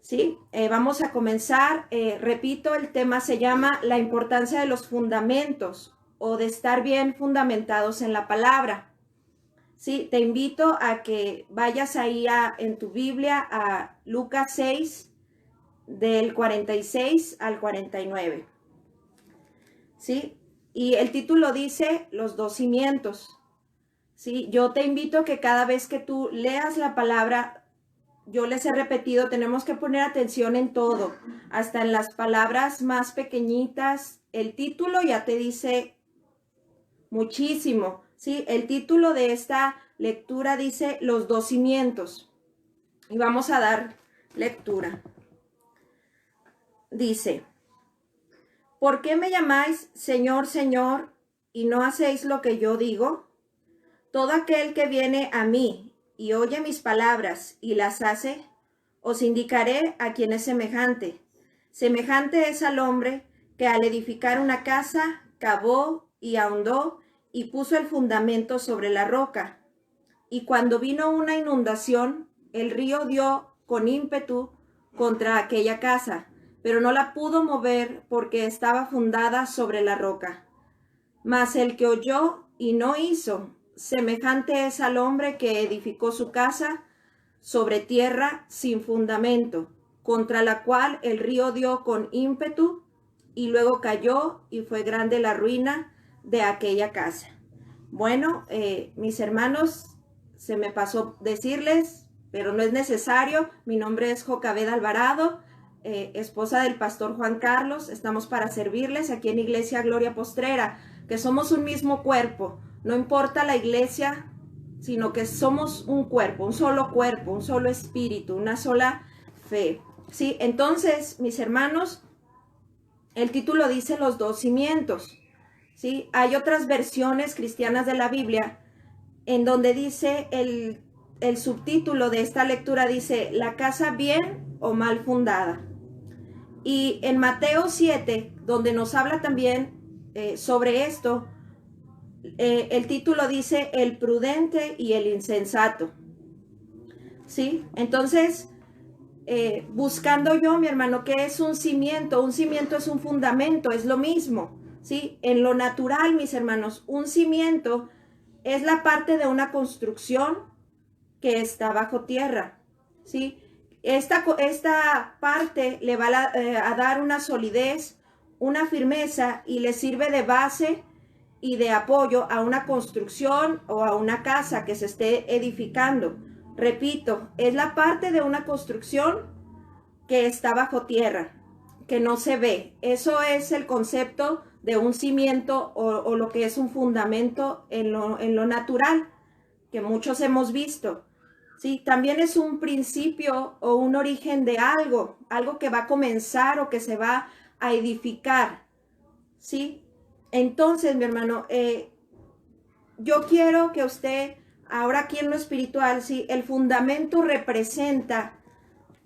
¿sí? Vamos a comenzar. Repito, el tema se llama la importancia de los fundamentos o de estar bien fundamentados en la palabra. Sí, te invito a que vayas ahí en tu Biblia a Lucas 6, del 46 al 49. ¿Sí? Y el título dice Los dos cimientos. ¿Sí? Yo te invito a que cada vez que tú leas la palabra, yo les he repetido, tenemos que poner atención en todo, hasta en las palabras más pequeñitas. El título ya te dice muchísimo, ¿sí? El título de esta lectura dice Los dos cimientos. Y vamos a dar lectura. Dice: ¿por qué me llamáis Señor, Señor, y no hacéis lo que yo digo? Todo aquel que viene a mí y oye mis palabras y las hace, os indicaré a quién es semejante. Semejante es al hombre que al edificar una casa, cavó y ahondó y puso el fundamento sobre la roca. Y cuando vino una inundación, el río dio con ímpetu contra aquella casa, pero no la pudo mover porque estaba fundada sobre la roca. Mas el que oyó y no hizo, semejante es al hombre que edificó su casa sobre tierra sin fundamento, contra la cual el río dio con ímpetu y luego cayó y fue grande la ruina de aquella casa. Bueno, mis hermanos, se me pasó decirles, pero no es necesario. Mi nombre es Jocabed Alvarado, esposa del pastor Juan Carlos. Estamos para servirles aquí en Iglesia Gloria Postrera, que somos un mismo cuerpo. No importa la iglesia, sino que somos un cuerpo, un solo espíritu, una sola fe. Sí, entonces, mis hermanos, el título dice Los dos cimientos. ¿Sí? Hay otras versiones cristianas de la Biblia en donde dice el subtítulo de esta lectura dice la casa bien o mal fundada. Y en Mateo 7, donde nos habla también sobre esto, el título dice el prudente y el insensato. ¿Sí? Entonces, buscando yo, mi hermano, ¿qué es un cimiento? Un cimiento es un fundamento, es lo mismo. ¿Sí? En lo natural, mis hermanos, un cimiento es la parte de una construcción que está bajo tierra, ¿sí? Esta parte le va a dar una solidez, una firmeza y le sirve de base y de apoyo a una construcción o a una casa que se esté edificando. Repito, es la parte de una construcción que está bajo tierra, que no se ve. Eso es el concepto de un cimiento o lo que es un fundamento en lo natural, que muchos hemos visto. Sí, también es un principio o un origen de algo que va a comenzar o que se va a edificar. ¿Sí? Entonces, mi hermano, yo quiero que usted, ahora aquí en lo espiritual, ¿sí? El fundamento representa.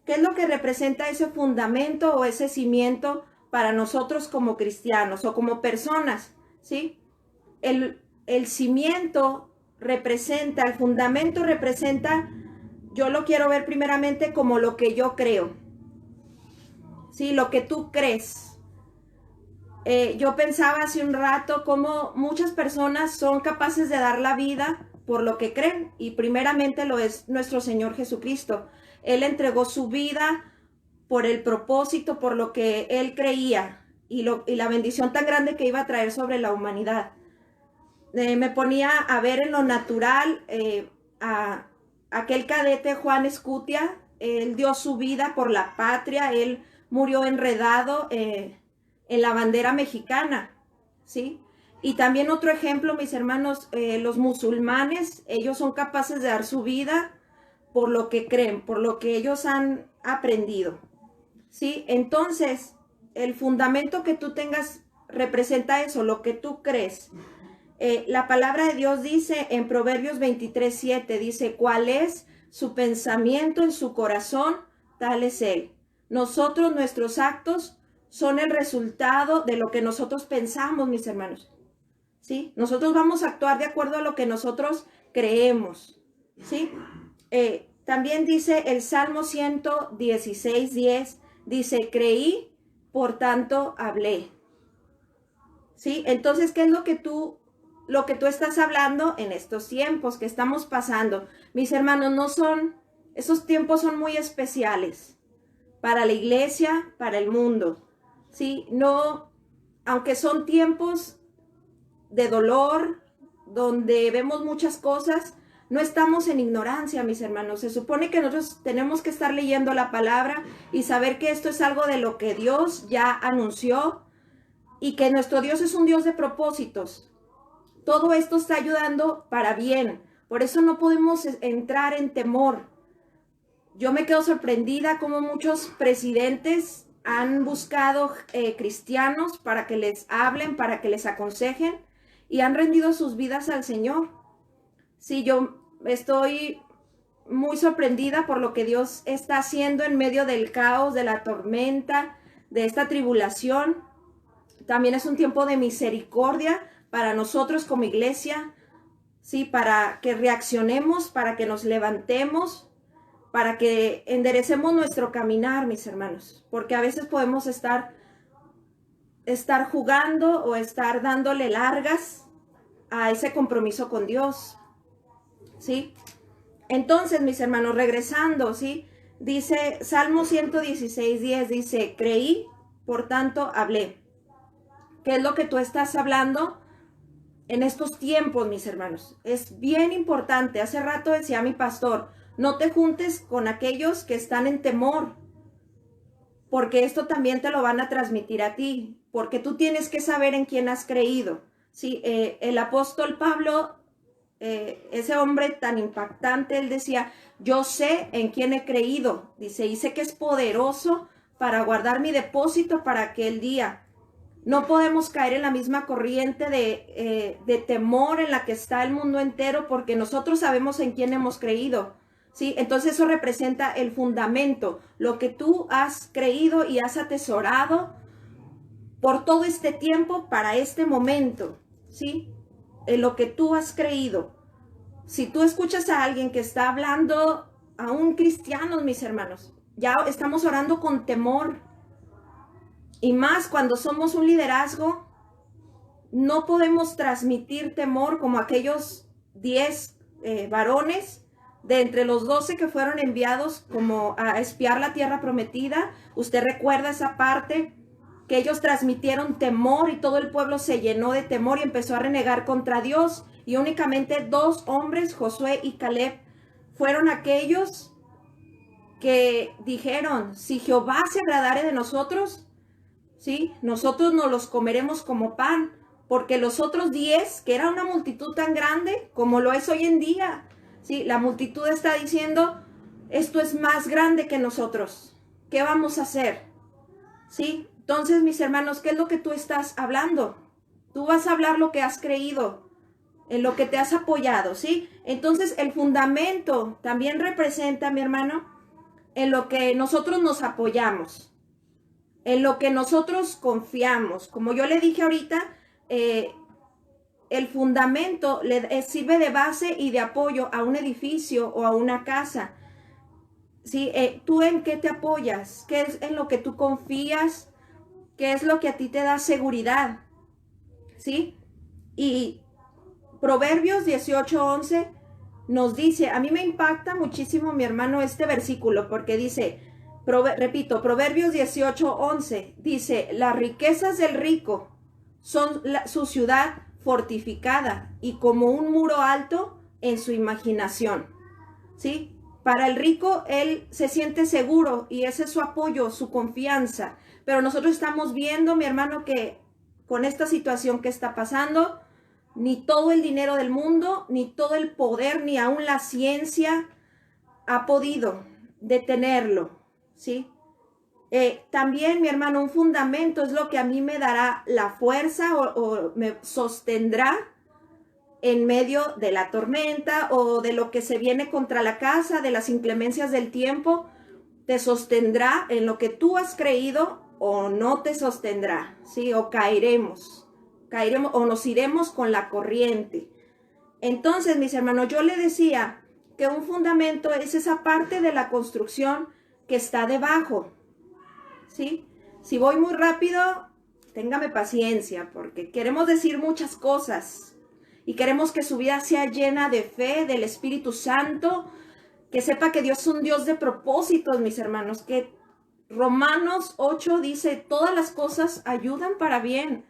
¿Qué es lo que representa ese fundamento o ese cimiento para nosotros como cristianos o como personas? ¿Sí? El cimiento representa, el fundamento representa, yo lo quiero ver primeramente como lo que yo creo. ¿Sí? Lo que tú crees. Yo pensaba hace un rato cómo muchas personas son capaces de dar la vida por lo que creen, y primeramente lo es nuestro Señor Jesucristo. Él entregó su vida por el propósito, por lo que él creía y la bendición tan grande que iba a traer sobre la humanidad. Me ponía a ver en lo natural a aquel cadete Juan Escutia. Él dio su vida por la patria, él murió enredado en la bandera mexicana, ¿sí? Y también otro ejemplo, mis hermanos, los musulmanes, ellos son capaces de dar su vida por lo que creen, por lo que ellos han aprendido, ¿sí? Entonces, el fundamento que tú tengas representa eso, lo que tú crees. La palabra de Dios dice en Proverbios 23:7, dice, ¿cuál es su pensamiento en su corazón? Tal es él. Nosotros, nuestros actos son el resultado de lo que nosotros pensamos, mis hermanos. ¿Sí? Nosotros vamos a actuar de acuerdo a lo que nosotros creemos. ¿Sí? también dice el Salmo 116:10, dice, creí, por tanto hablé. ¿Sí? Entonces, ¿qué es lo que tú estás hablando en estos tiempos que estamos pasando? Mis hermanos, esos tiempos son muy especiales para la iglesia, para el mundo. ¿Sí? No, aunque son tiempos de dolor, donde vemos muchas cosas, no estamos en ignorancia, mis hermanos. Se supone que nosotros tenemos que estar leyendo la palabra y saber que esto es algo de lo que Dios ya anunció y que nuestro Dios es un Dios de propósitos. Todo esto está ayudando para bien. Por eso no podemos entrar en temor. Yo me quedo sorprendida como muchos presidentes han buscado cristianos para que les hablen, para que les aconsejen y han rendido sus vidas al Señor. Sí, yo estoy muy sorprendida por lo que Dios está haciendo en medio del caos, de la tormenta, de esta tribulación. También es un tiempo de misericordia para nosotros como iglesia, sí, para que reaccionemos, para que nos levantemos, para que enderecemos nuestro caminar, mis hermanos, porque a veces podemos estar jugando o estar dándole largas a ese compromiso con Dios, ¿sí? Entonces, mis hermanos, regresando, ¿sí? Dice Salmo 116:10, dice, creí, por tanto hablé. ¿Qué es lo que tú estás hablando en estos tiempos, mis hermanos? Es bien importante. Hace rato decía mi pastor, no te juntes con aquellos que están en temor, porque esto también te lo van a transmitir a ti, porque tú tienes que saber en quién has creído. Sí, el apóstol Pablo, ese hombre tan impactante, él decía, yo sé en quién he creído, dice, y sé que es poderoso para guardar mi depósito para aquel día. No podemos caer en la misma corriente de temor en la que está el mundo entero, porque nosotros sabemos en quién hemos creído, ¿sí? Entonces eso representa el fundamento, lo que tú has creído y has atesorado por todo este tiempo para este momento, ¿sí? En lo que tú has creído. Si tú escuchas a alguien que está hablando, a un cristiano, mis hermanos, ya estamos orando con temor. Y más cuando somos un liderazgo, no podemos transmitir temor como aquellos 10 varones de entre los 12 que fueron enviados como a espiar la tierra prometida. Usted recuerda esa parte, que ellos transmitieron temor y todo el pueblo se llenó de temor y empezó a renegar contra Dios. Y únicamente 2 hombres, Josué y Caleb, fueron aquellos que dijeron, si Jehová se agradare de nosotros, ¿sí? Nosotros nos los comeremos como pan, porque los otros 10, que era una multitud tan grande como lo es hoy en día, ¿sí? La multitud está diciendo, esto es más grande que nosotros, ¿qué vamos a hacer? ¿Sí? Entonces, mis hermanos, ¿qué es lo que tú estás hablando? Tú vas a hablar lo que has creído, en lo que te has apoyado, ¿sí? Entonces, el fundamento también representa, mi hermano, en lo que nosotros nos apoyamos, en lo que nosotros confiamos. Como yo le dije ahorita, el fundamento sirve de base y de apoyo a un edificio o a una casa. ¿Sí? ¿Tú en qué te apoyas? ¿Qué es en lo que tú confías? ¿Qué es lo que a ti te da seguridad? ¿Sí? Y Proverbios 18:11 nos dice, a mí me impacta muchísimo, mi hermano, este versículo, porque dice, repito, Proverbios 18:11 dice, las riquezas del rico son su ciudad fortificada y como un muro alto en su imaginación, ¿sí? Para el rico, él se siente seguro y ese es su apoyo, su confianza. Pero nosotros estamos viendo, mi hermano, que con esta situación que está pasando, ni todo el dinero del mundo, ni todo el poder, ni aún la ciencia ha podido detenerlo, ¿sí? También, mi hermano, un fundamento es lo que a mí me dará la fuerza o me sostendrá en medio de la tormenta o de lo que se viene contra la casa, de las inclemencias del tiempo. Te sostendrá en lo que tú has creído o no te sostendrá, ¿sí? O caeremos o nos iremos con la corriente. Entonces, mis hermanos, yo le decía que un fundamento es esa parte de la construcción que está debajo, ¿sí? Si voy muy rápido, téngame paciencia, porque queremos decir muchas cosas y queremos que su vida sea llena de fe, del Espíritu Santo, que sepa que Dios es un Dios de propósitos, mis hermanos, que Romanos 8 dice, todas las cosas ayudan para bien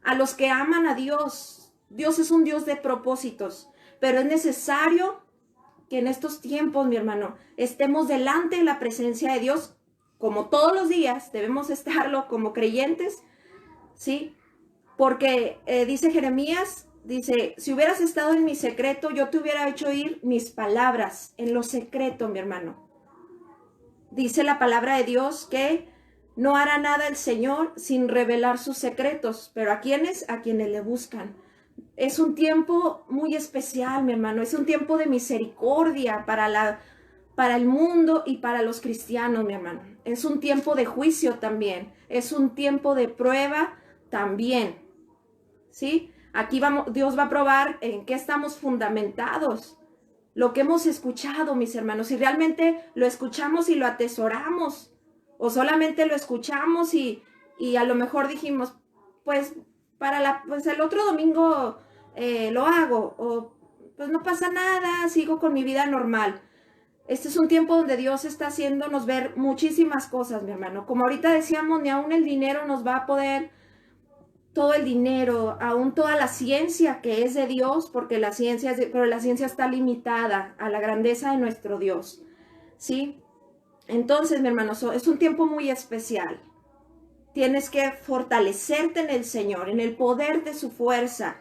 a los que aman a Dios. Dios es un Dios de propósitos, pero es necesario que en estos tiempos, mi hermano, estemos delante de la presencia de Dios, como todos los días debemos estarlo como creyentes, ¿sí? Porque dice Jeremías, dice, si hubieras estado en mi secreto, yo te hubiera hecho oír mis palabras en lo secreto, mi hermano. Dice la palabra de Dios que no hará nada el Señor sin revelar sus secretos, pero ¿a quiénes? A quienes le buscan. Es un tiempo muy especial, mi hermano, es un tiempo de misericordia para el mundo y para los cristianos, mi hermano. Es un tiempo de juicio también, es un tiempo de prueba también, ¿sí? Aquí Dios va a probar en qué estamos fundamentados, lo que hemos escuchado, mis hermanos, si realmente lo escuchamos y lo atesoramos, o solamente lo escuchamos y a lo mejor dijimos, pues, pues el otro domingo lo hago, o pues no pasa nada, sigo con mi vida normal. Este es un tiempo donde Dios está haciéndonos ver muchísimas cosas, mi hermano. Como ahorita decíamos, ni aún el dinero nos va a poder, todo el dinero, aún toda la ciencia que es de Dios, porque la ciencia pero la ciencia está limitada a la grandeza de nuestro Dios, ¿sí? Entonces, mi hermano, es un tiempo muy especial. Tienes que fortalecerte en el Señor, en el poder de su fuerza,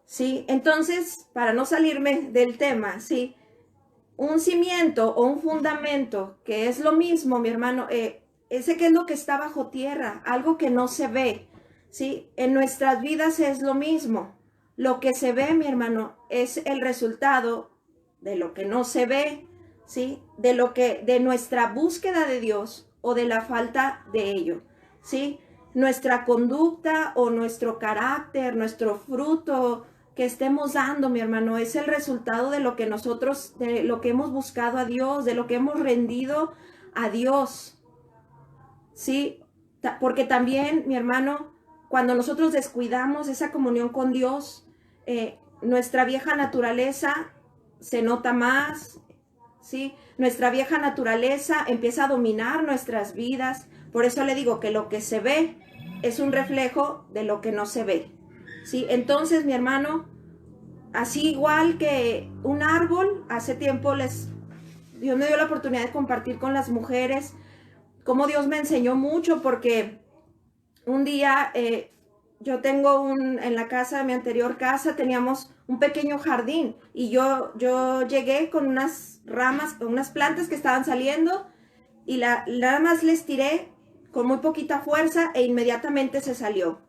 ¿sí? Entonces, para no salirme del tema, ¿sí? Un cimiento o un fundamento, que es lo mismo, mi hermano, ese que es lo que está bajo tierra, algo que no se ve, ¿sí? En nuestras vidas es lo mismo. Lo que se ve, mi hermano, es el resultado de lo que no se ve, ¿sí? De nuestra búsqueda de Dios o de la falta de ello, ¿sí? Nuestra conducta o nuestro carácter, nuestro fruto que estemos dando, mi hermano, es el resultado de lo que nosotros, de lo que hemos buscado a Dios, de lo que hemos rendido a Dios, ¿sí? Porque también, mi hermano, cuando nosotros descuidamos esa comunión con Dios, nuestra vieja naturaleza se nota más, ¿sí? Nuestra vieja naturaleza empieza a dominar nuestras vidas. Por eso le digo que lo que se ve es un reflejo de lo que no se ve, ¿sí? Entonces, mi hermano, así igual que un árbol, hace tiempo Dios me dio la oportunidad de compartir con las mujeres cómo Dios me enseñó mucho, porque un día yo tengo en la casa de mi anterior casa, teníamos un pequeño jardín y yo llegué con unas ramas, con unas plantas que estaban saliendo y nada más les tiré con muy poquita fuerza e inmediatamente se salió.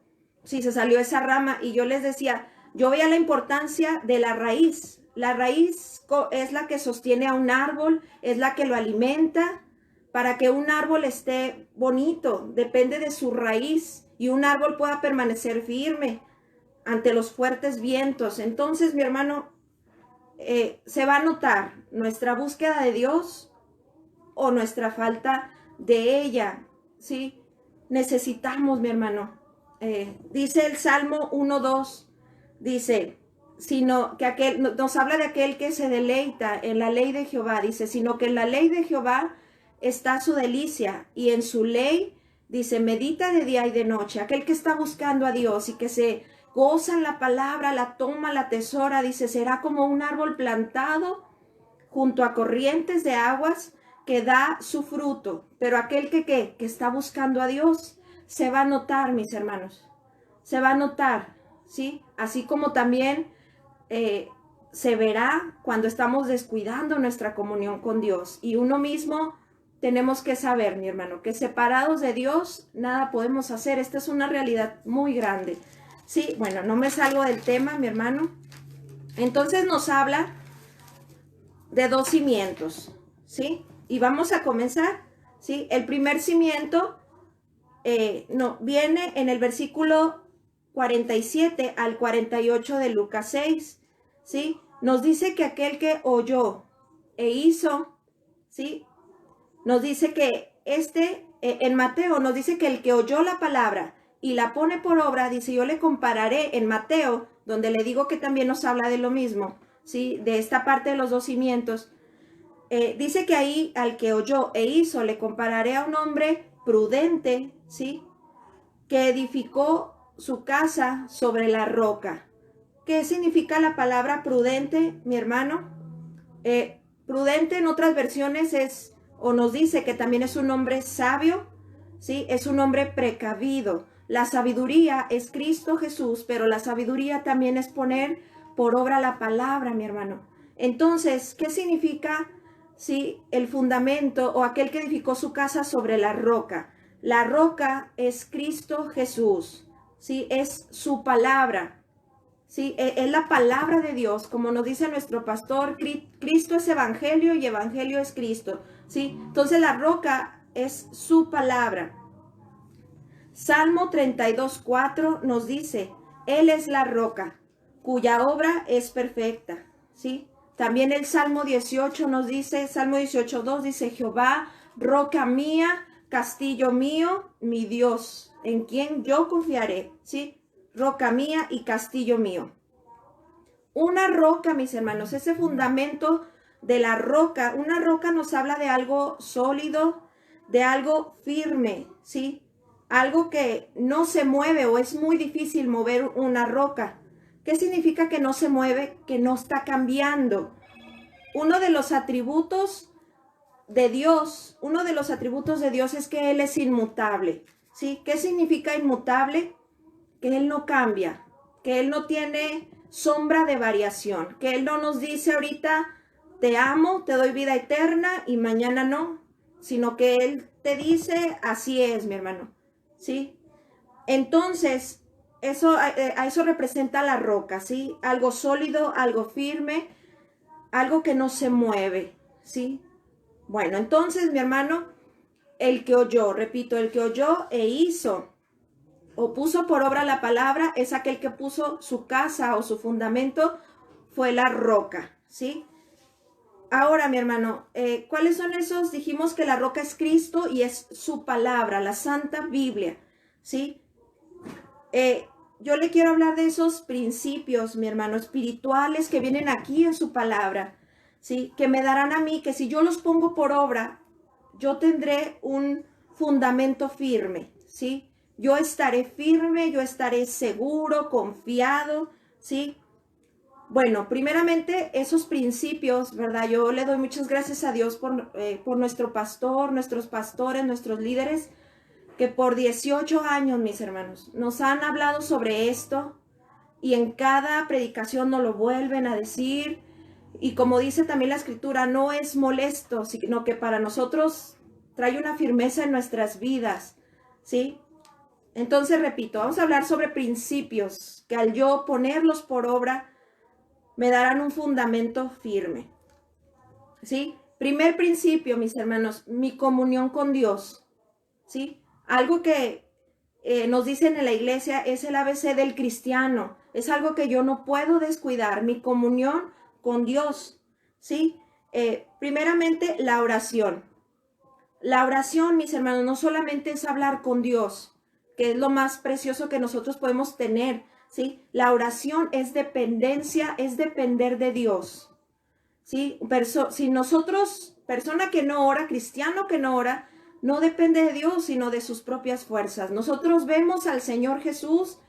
Sí, se salió esa rama y yo les decía, yo veía la importancia de la raíz. La raíz es la que sostiene a un árbol, es la que lo alimenta. Para que un árbol esté bonito, depende de su raíz y un árbol pueda permanecer firme ante los fuertes vientos. Entonces, mi hermano, se va a notar nuestra búsqueda de Dios o nuestra falta de ella, ¿sí? Necesitamos, mi hermano. Dice el Salmo 1:2, dice, sino que nos habla de aquel que se deleita en la ley de Jehová, dice, sino que en la ley de Jehová está su delicia y en su ley, dice, medita de día y de noche. Aquel que está buscando a Dios y que se goza en la palabra, la toma, la atesora, dice, será como un árbol plantado junto a corrientes de aguas que da su fruto. Pero aquel que está buscando a Dios, se va a notar, mis hermanos, se va a notar, ¿sí? Así como también se verá cuando estamos descuidando nuestra comunión con Dios. Y uno mismo tenemos que saber, mi hermano, que separados de Dios nada podemos hacer. Esta es una realidad muy grande. Sí, bueno, no me salgo del tema, mi hermano. Entonces nos habla de dos cimientos, ¿sí? Y vamos a comenzar, ¿sí? El primer cimiento viene en el versículo 47 al 48 de Lucas 6, ¿sí? Nos dice que aquel que oyó e hizo, ¿sí? Nos dice que en Mateo nos dice que el que oyó la palabra y la pone por obra, dice, yo le compararé en Mateo, donde le digo que también nos habla de lo mismo, ¿sí? De esta parte de los 2 cimientos. Dice que ahí al que oyó e hizo, le compararé a un hombre prudente, ¿sí? Que edificó su casa sobre la roca. ¿Qué significa la palabra prudente, mi hermano? Prudente en otras versiones es, o nos dice que también es un hombre sabio, ¿sí? Es un hombre precavido. La sabiduría es Cristo Jesús, pero la sabiduría también es poner por obra la palabra, mi hermano. Entonces, ¿qué significa, sí, el fundamento o aquel que edificó su casa sobre la roca? La roca es Cristo Jesús, ¿sí? Es su palabra. Sí, es la palabra de Dios, como nos dice nuestro pastor, Cristo es evangelio y evangelio es Cristo, ¿sí? Entonces la roca es su palabra. Salmo 32:4 nos dice, Él es la roca, cuya obra es perfecta, ¿sí? También el Salmo 18 nos dice, Salmo 18:2 dice, Jehová, roca mía, castillo mío, mi Dios, en quien yo confiaré, ¿sí? Roca mía y castillo mío. Una roca, mis hermanos, ese fundamento de la roca, una roca nos habla de algo sólido, de algo firme, ¿sí? Algo que no se mueve o es muy difícil mover una roca. ¿Qué significa que no se mueve? Que no está cambiando. Uno de los atributos de Dios es que Él es inmutable, ¿sí? ¿Qué significa inmutable? Que Él no cambia, que Él no tiene sombra de variación, que Él no nos dice ahorita, te amo, te doy vida eterna y mañana no, sino que Él te dice, así es, mi hermano, ¿sí? Entonces, a eso representa la roca, ¿sí? Algo sólido, algo firme, algo que no se mueve, ¿sí? Bueno, entonces, mi hermano, el que oyó, repito, el que oyó e hizo, o puso por obra la palabra, es aquel que puso su casa o su fundamento, fue la roca, ¿sí? Ahora, mi hermano, ¿cuáles son esos? Dijimos que la roca es Cristo y es su palabra, la Santa Biblia, ¿sí? Yo le quiero hablar de esos principios, mi hermano, espirituales que vienen aquí en su palabra, ¿sí? Que me darán a mí, que si yo los pongo por obra, yo tendré un fundamento firme, ¿sí? Yo estaré firme, yo estaré seguro, confiado, ¿sí? Bueno, primeramente esos principios, ¿verdad? Yo le doy muchas gracias a Dios por nuestro pastor, nuestros pastores, nuestros líderes, que por 18 años, mis hermanos, nos han hablado sobre esto y en cada predicación nos lo vuelven a decir. Y como dice también la escritura, no es molesto, sino que para nosotros trae una firmeza en nuestras vidas, ¿sí? Entonces, repito, vamos a hablar sobre principios que al yo ponerlos por obra me darán un fundamento firme, ¿sí? Primer principio, mis hermanos, mi comunión con Dios, ¿sí? Algo que nos dicen en la iglesia es el ABC del cristiano, es algo que yo no puedo descuidar, mi comunión con Dios, ¿sí? Primeramente, la oración. La oración, mis hermanos, no solamente es hablar con Dios, que es lo más precioso que nosotros podemos tener, ¿sí? La oración es dependencia, es depender de Dios, ¿sí? Si nosotros, persona que no ora, cristiano que no ora, no depende de Dios, sino de sus propias fuerzas. Nosotros vemos al Señor Jesús,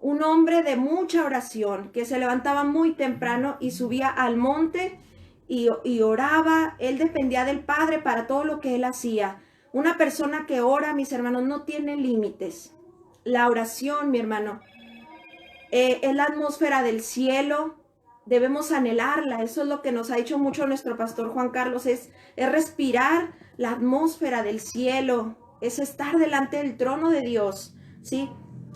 un hombre de mucha oración, que se levantaba muy temprano y subía al monte y oraba. Él dependía del Padre para todo lo que él hacía. Una persona que ora, mis hermanos, no tiene límites. La oración, mi hermano, es la atmósfera del cielo. Debemos anhelarla. Eso es lo que nos ha dicho mucho nuestro pastor Juan Carlos, es respirar la atmósfera del cielo, es estar delante del trono de Dios, ¿sí?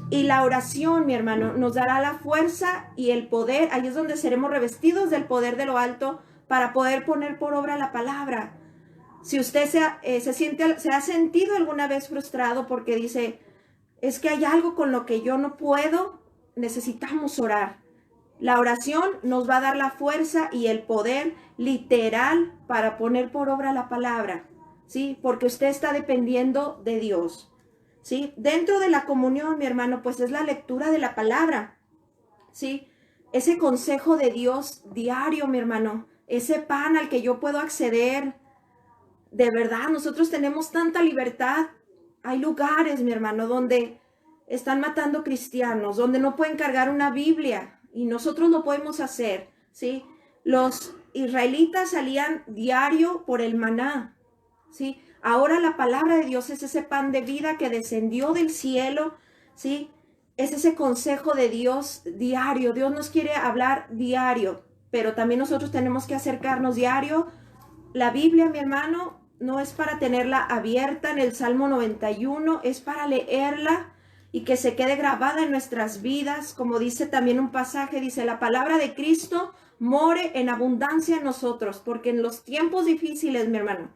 Y la oración, mi hermano, nos dará la fuerza y el poder. Ahí es donde seremos revestidos del poder de lo alto para poder poner por obra la palabra. Si usted se ha sentido alguna vez frustrado porque dice, es que hay algo con lo que yo no puedo, necesitamos orar. La oración nos va a dar la fuerza y el poder literal para poner por obra la palabra, ¿sí? Porque usted está dependiendo de Dios, ¿sí? Dentro de la comunión, mi hermano, pues es la lectura de la palabra, ¿sí? Ese consejo de Dios diario, mi hermano, ese pan al que yo puedo acceder. De verdad, nosotros tenemos tanta libertad. Hay lugares, mi hermano, donde están matando cristianos, donde no pueden cargar una Biblia y nosotros lo podemos hacer, ¿sí? Los israelitas salían diario por el maná, ¿sí? Ahora la palabra de Dios es ese pan de vida que descendió del cielo, ¿sí? Es ese consejo de Dios diario. Dios nos quiere hablar diario, pero también nosotros tenemos que acercarnos diario. La Biblia, mi hermano, no es para tenerla abierta en el Salmo 91, es para leerla y que se quede grabada en nuestras vidas. Como dice también un pasaje, dice, la palabra de Cristo more en abundancia en nosotros, porque en los tiempos difíciles, mi hermano,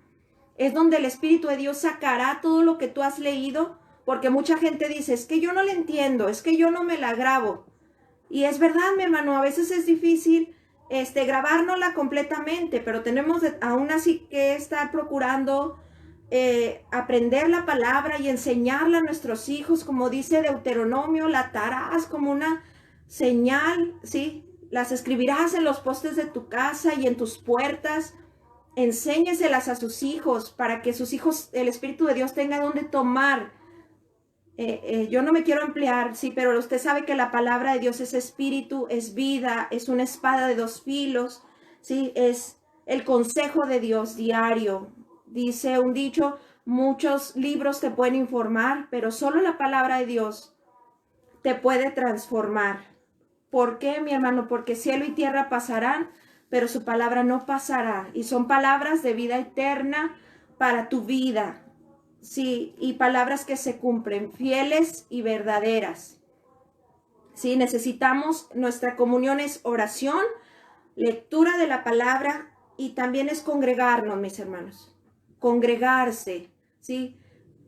es donde el Espíritu de Dios sacará todo lo que tú has leído, porque mucha gente dice, es que yo no le entiendo, es que yo no me la grabo. Y es verdad, mi hermano, a veces es difícil grabárnosla completamente, pero tenemos aún así que estar procurando aprender la palabra y enseñarla a nuestros hijos, como dice Deuteronomio, la atarás como una señal, ¿sí? Las escribirás en los postes de tu casa y en tus puertas. Enséñeselas a sus hijos para que sus hijos, el Espíritu de Dios tenga donde tomar. Yo no me quiero ampliar, sí, pero usted sabe que la palabra de Dios es espíritu, es vida, es una espada de dos filos, sí, es el consejo de Dios diario. Dice un dicho, muchos libros te pueden informar, pero solo la palabra de Dios te puede transformar. ¿Por qué, mi hermano? Porque cielo y tierra pasarán, pero su palabra no pasará. Y son palabras de vida eterna para tu vida. Sí, y palabras que se cumplen, fieles y verdaderas. Sí, necesitamos, nuestra comunión es oración, lectura de la palabra y también es congregarnos, mis hermanos. Congregarse, ¿sí?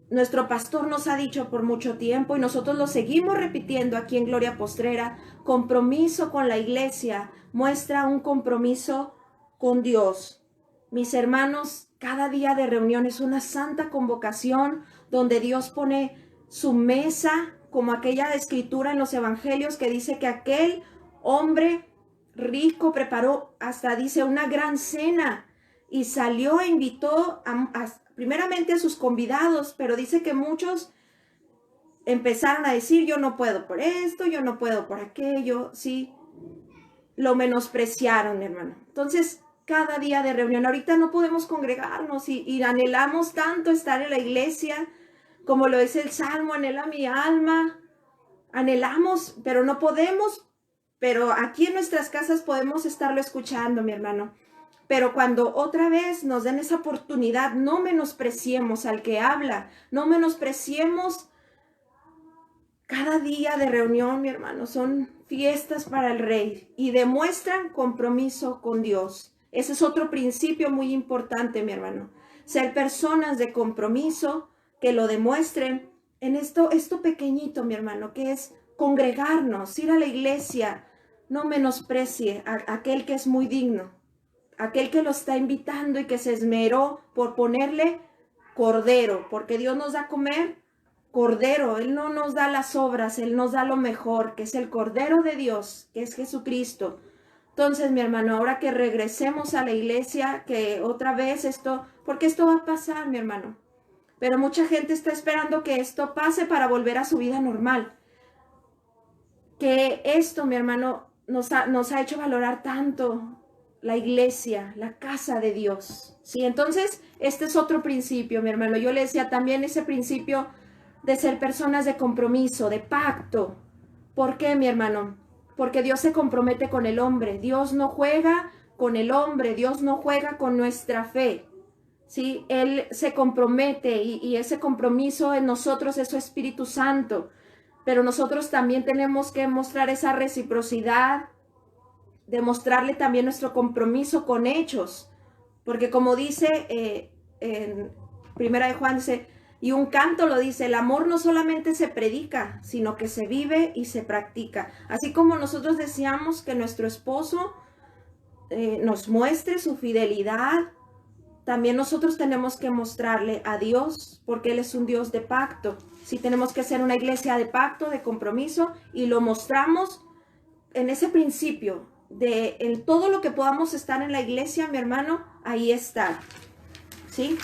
Nuestro pastor nos ha dicho por mucho tiempo y nosotros lo seguimos repitiendo aquí en Gloria Postrera, compromiso con la iglesia muestra un compromiso con Dios. Mis hermanos, cada día de reunión es una santa convocación donde Dios pone su mesa, como aquella escritura en los evangelios que dice que aquel hombre rico preparó, hasta dice, una gran cena y salió e invitó primeramente a sus convidados, pero dice que muchos empezaron a decir, yo no puedo por esto, yo no puedo por aquello, sí, lo menospreciaron, hermano. Entonces, cada día de reunión, ahorita no podemos congregarnos y anhelamos tanto estar en la iglesia, como lo dice el Salmo, anhela mi alma, anhelamos, pero no podemos, pero aquí en nuestras casas podemos estarlo escuchando, mi hermano. Pero cuando otra vez nos den esa oportunidad, no menospreciemos al que habla, no menospreciemos cada día de reunión, mi hermano. Son fiestas para el Rey y demuestran compromiso con Dios. Ese es otro principio muy importante, mi hermano. Ser personas de compromiso que lo demuestren en esto pequeñito, mi hermano, que es congregarnos, ir a la iglesia. No menosprecie a aquel que es muy digno, aquel que lo está invitando y que se esmeró por ponerle cordero, porque Dios nos da a comer cordero. Él no nos da las obras, Él nos da lo mejor, que es el Cordero de Dios, que es Jesucristo. Entonces, mi hermano, ahora que regresemos a la iglesia, que otra vez porque esto va a pasar, mi hermano. Pero mucha gente está esperando que esto pase para volver a su vida normal. Que esto, mi hermano, nos ha hecho valorar tanto la iglesia, la casa de Dios. Sí, entonces, este es otro principio, mi hermano. Yo le decía también ese principio de ser personas de compromiso, de pacto. ¿Por qué, mi hermano? Porque Dios se compromete con el hombre. Dios no juega con el hombre. Dios no juega con nuestra fe. ¿Sí? Él se compromete y ese compromiso en nosotros es su Espíritu Santo. Pero nosotros también tenemos que mostrar esa reciprocidad, demostrarle también nuestro compromiso con hechos. Porque como dice en Primera de Juan, dice, Y un canto lo dice, el amor no solamente se predica, sino que se vive y se practica. Así como nosotros deseamos que nuestro esposo nos muestre su fidelidad, también nosotros tenemos que mostrarle a Dios, porque Él es un Dios de pacto. Sí, tenemos que ser una iglesia de pacto, de compromiso, y lo mostramos en ese principio, en todo lo que podamos estar en la iglesia, mi hermano, ahí está. ¿Sí?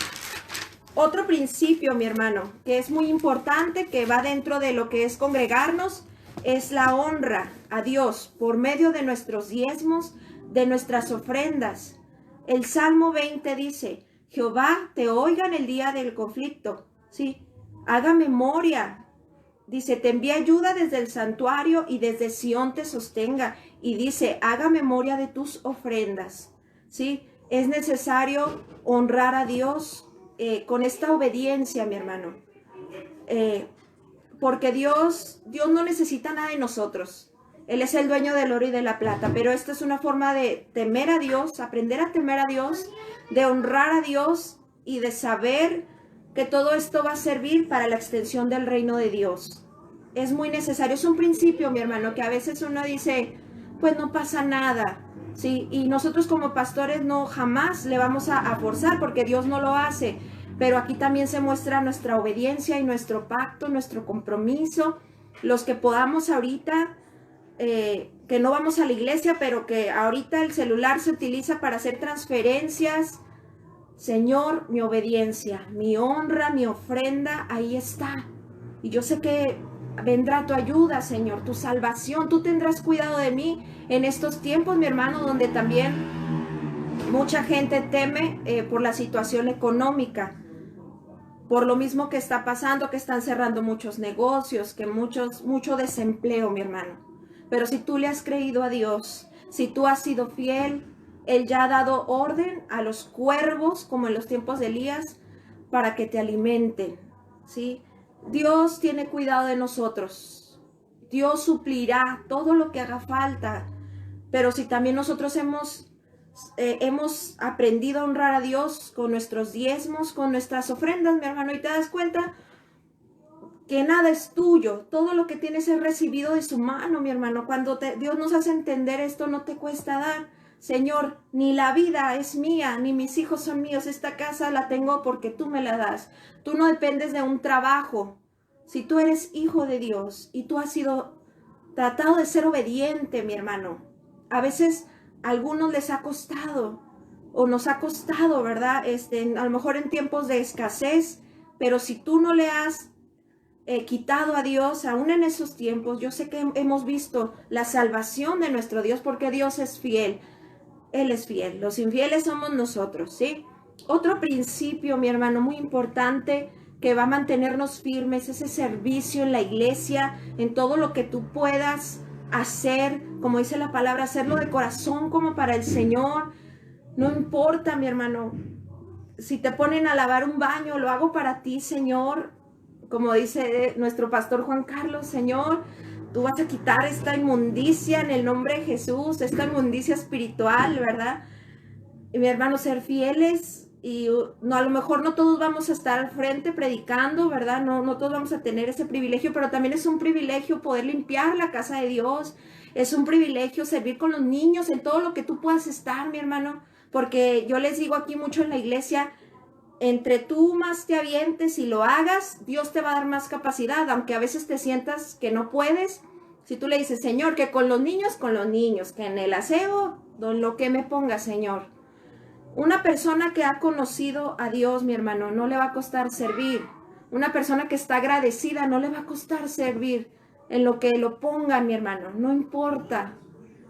Otro principio, mi hermano, que es muy importante, que va dentro de lo que es congregarnos, es la honra a Dios por medio de nuestros diezmos, de nuestras ofrendas. El Salmo 20 dice, Jehová te oiga en el día del conflicto, ¿sí? Haga memoria. Dice, te envía ayuda desde el santuario y desde Sión te sostenga. Y dice, haga memoria de tus ofrendas, ¿sí? Es necesario honrar a Dios con esta obediencia, mi hermano. Porque Dios no necesita nada de nosotros. Él es el dueño del oro y de la plata, pero esta es una forma de temer a Dios, aprender a temer a Dios, de honrar a Dios y de saber que todo esto va a servir para la extensión del reino de Dios. Es muy necesario, es un principio, mi hermano, que a veces uno dice, pues no pasa nada, ¿sí? Y nosotros como pastores no jamás le vamos a forzar porque Dios no lo hace, pero aquí también se muestra nuestra obediencia y nuestro pacto, nuestro compromiso, los que podamos ahorita, que no vamos a la iglesia, pero que ahorita el celular se utiliza para hacer transferencias. Señor, mi obediencia, mi honra, mi ofrenda, ahí está. Y yo sé que vendrá tu ayuda, Señor, tu salvación. Tú tendrás cuidado de mí en estos tiempos, mi hermano, donde también mucha gente teme por la situación económica, por lo mismo que está pasando, que están cerrando muchos negocios, que mucho desempleo, mi hermano. Pero si tú le has creído a Dios, si tú has sido fiel, Él ya ha dado orden a los cuervos, como en los tiempos de Elías, para que te alimenten, ¿sí? Dios tiene cuidado de nosotros. Dios suplirá todo lo que haga falta. Pero si también nosotros hemos aprendido a honrar a Dios con nuestros diezmos, con nuestras ofrendas, mi hermano, y te das cuenta que nada es tuyo, todo lo que tienes es recibido de su mano, mi hermano. Cuando Dios nos hace entender esto, no te cuesta dar. Señor, ni la vida es mía, ni mis hijos son míos, esta casa la tengo porque tú me la das. Tú no dependes de un trabajo. Si tú eres hijo de Dios y tú has sido tratado de ser obediente, mi hermano, a veces a algunos les ha costado o nos ha costado, ¿verdad? A lo mejor en tiempos de escasez, pero si tú no le has quitado a Dios, aún en esos tiempos, yo sé que hemos visto la salvación de nuestro Dios porque Dios es fiel. Él es fiel. Los infieles somos nosotros, ¿sí? Otro principio, mi hermano, muy importante que va a mantenernos firmes, ese servicio en la iglesia, en todo lo que tú puedas hacer, como dice la palabra, hacerlo de corazón como para el Señor. No importa, mi hermano, si te ponen a lavar un baño, lo hago para ti, Señor. Como dice nuestro pastor Juan Carlos, Señor, tú vas a quitar esta inmundicia en el nombre de Jesús, esta inmundicia espiritual, ¿verdad? Y mi hermano, ser fieles, y no, a lo mejor no todos vamos a estar al frente predicando, ¿verdad? No todos vamos a tener ese privilegio, pero también es un privilegio poder limpiar la casa de Dios, es un privilegio servir con los niños, en todo lo que tú puedas estar, mi hermano, porque yo les digo aquí mucho en la iglesia, entre tú más te avientes y lo hagas, Dios te va a dar más capacidad, aunque a veces te sientas que no puedes. Si tú le dices, Señor, que con los niños, que en el aseo, lo que me ponga, Señor. Una persona que ha conocido a Dios, mi hermano, no le va a costar servir. Una persona que está agradecida, no le va a costar servir en lo que lo ponga, mi hermano, no importa.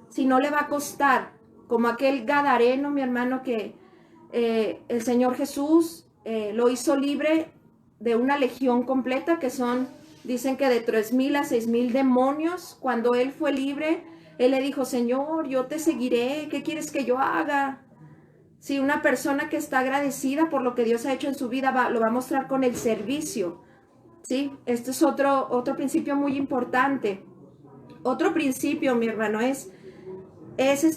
Si no le va a costar, como aquel gadareno, mi hermano, que el Señor Jesús lo hizo libre de una legión completa, que son, dicen que de 3,000 a 6,000 demonios. Cuando él fue libre, él le dijo, Señor, yo te seguiré, ¿qué quieres que yo haga? Si una persona que está agradecida por lo que Dios ha hecho en su vida, lo va a mostrar con el servicio, ¿sí? Este es otro principio muy importante. Otro principio, mi hermano, es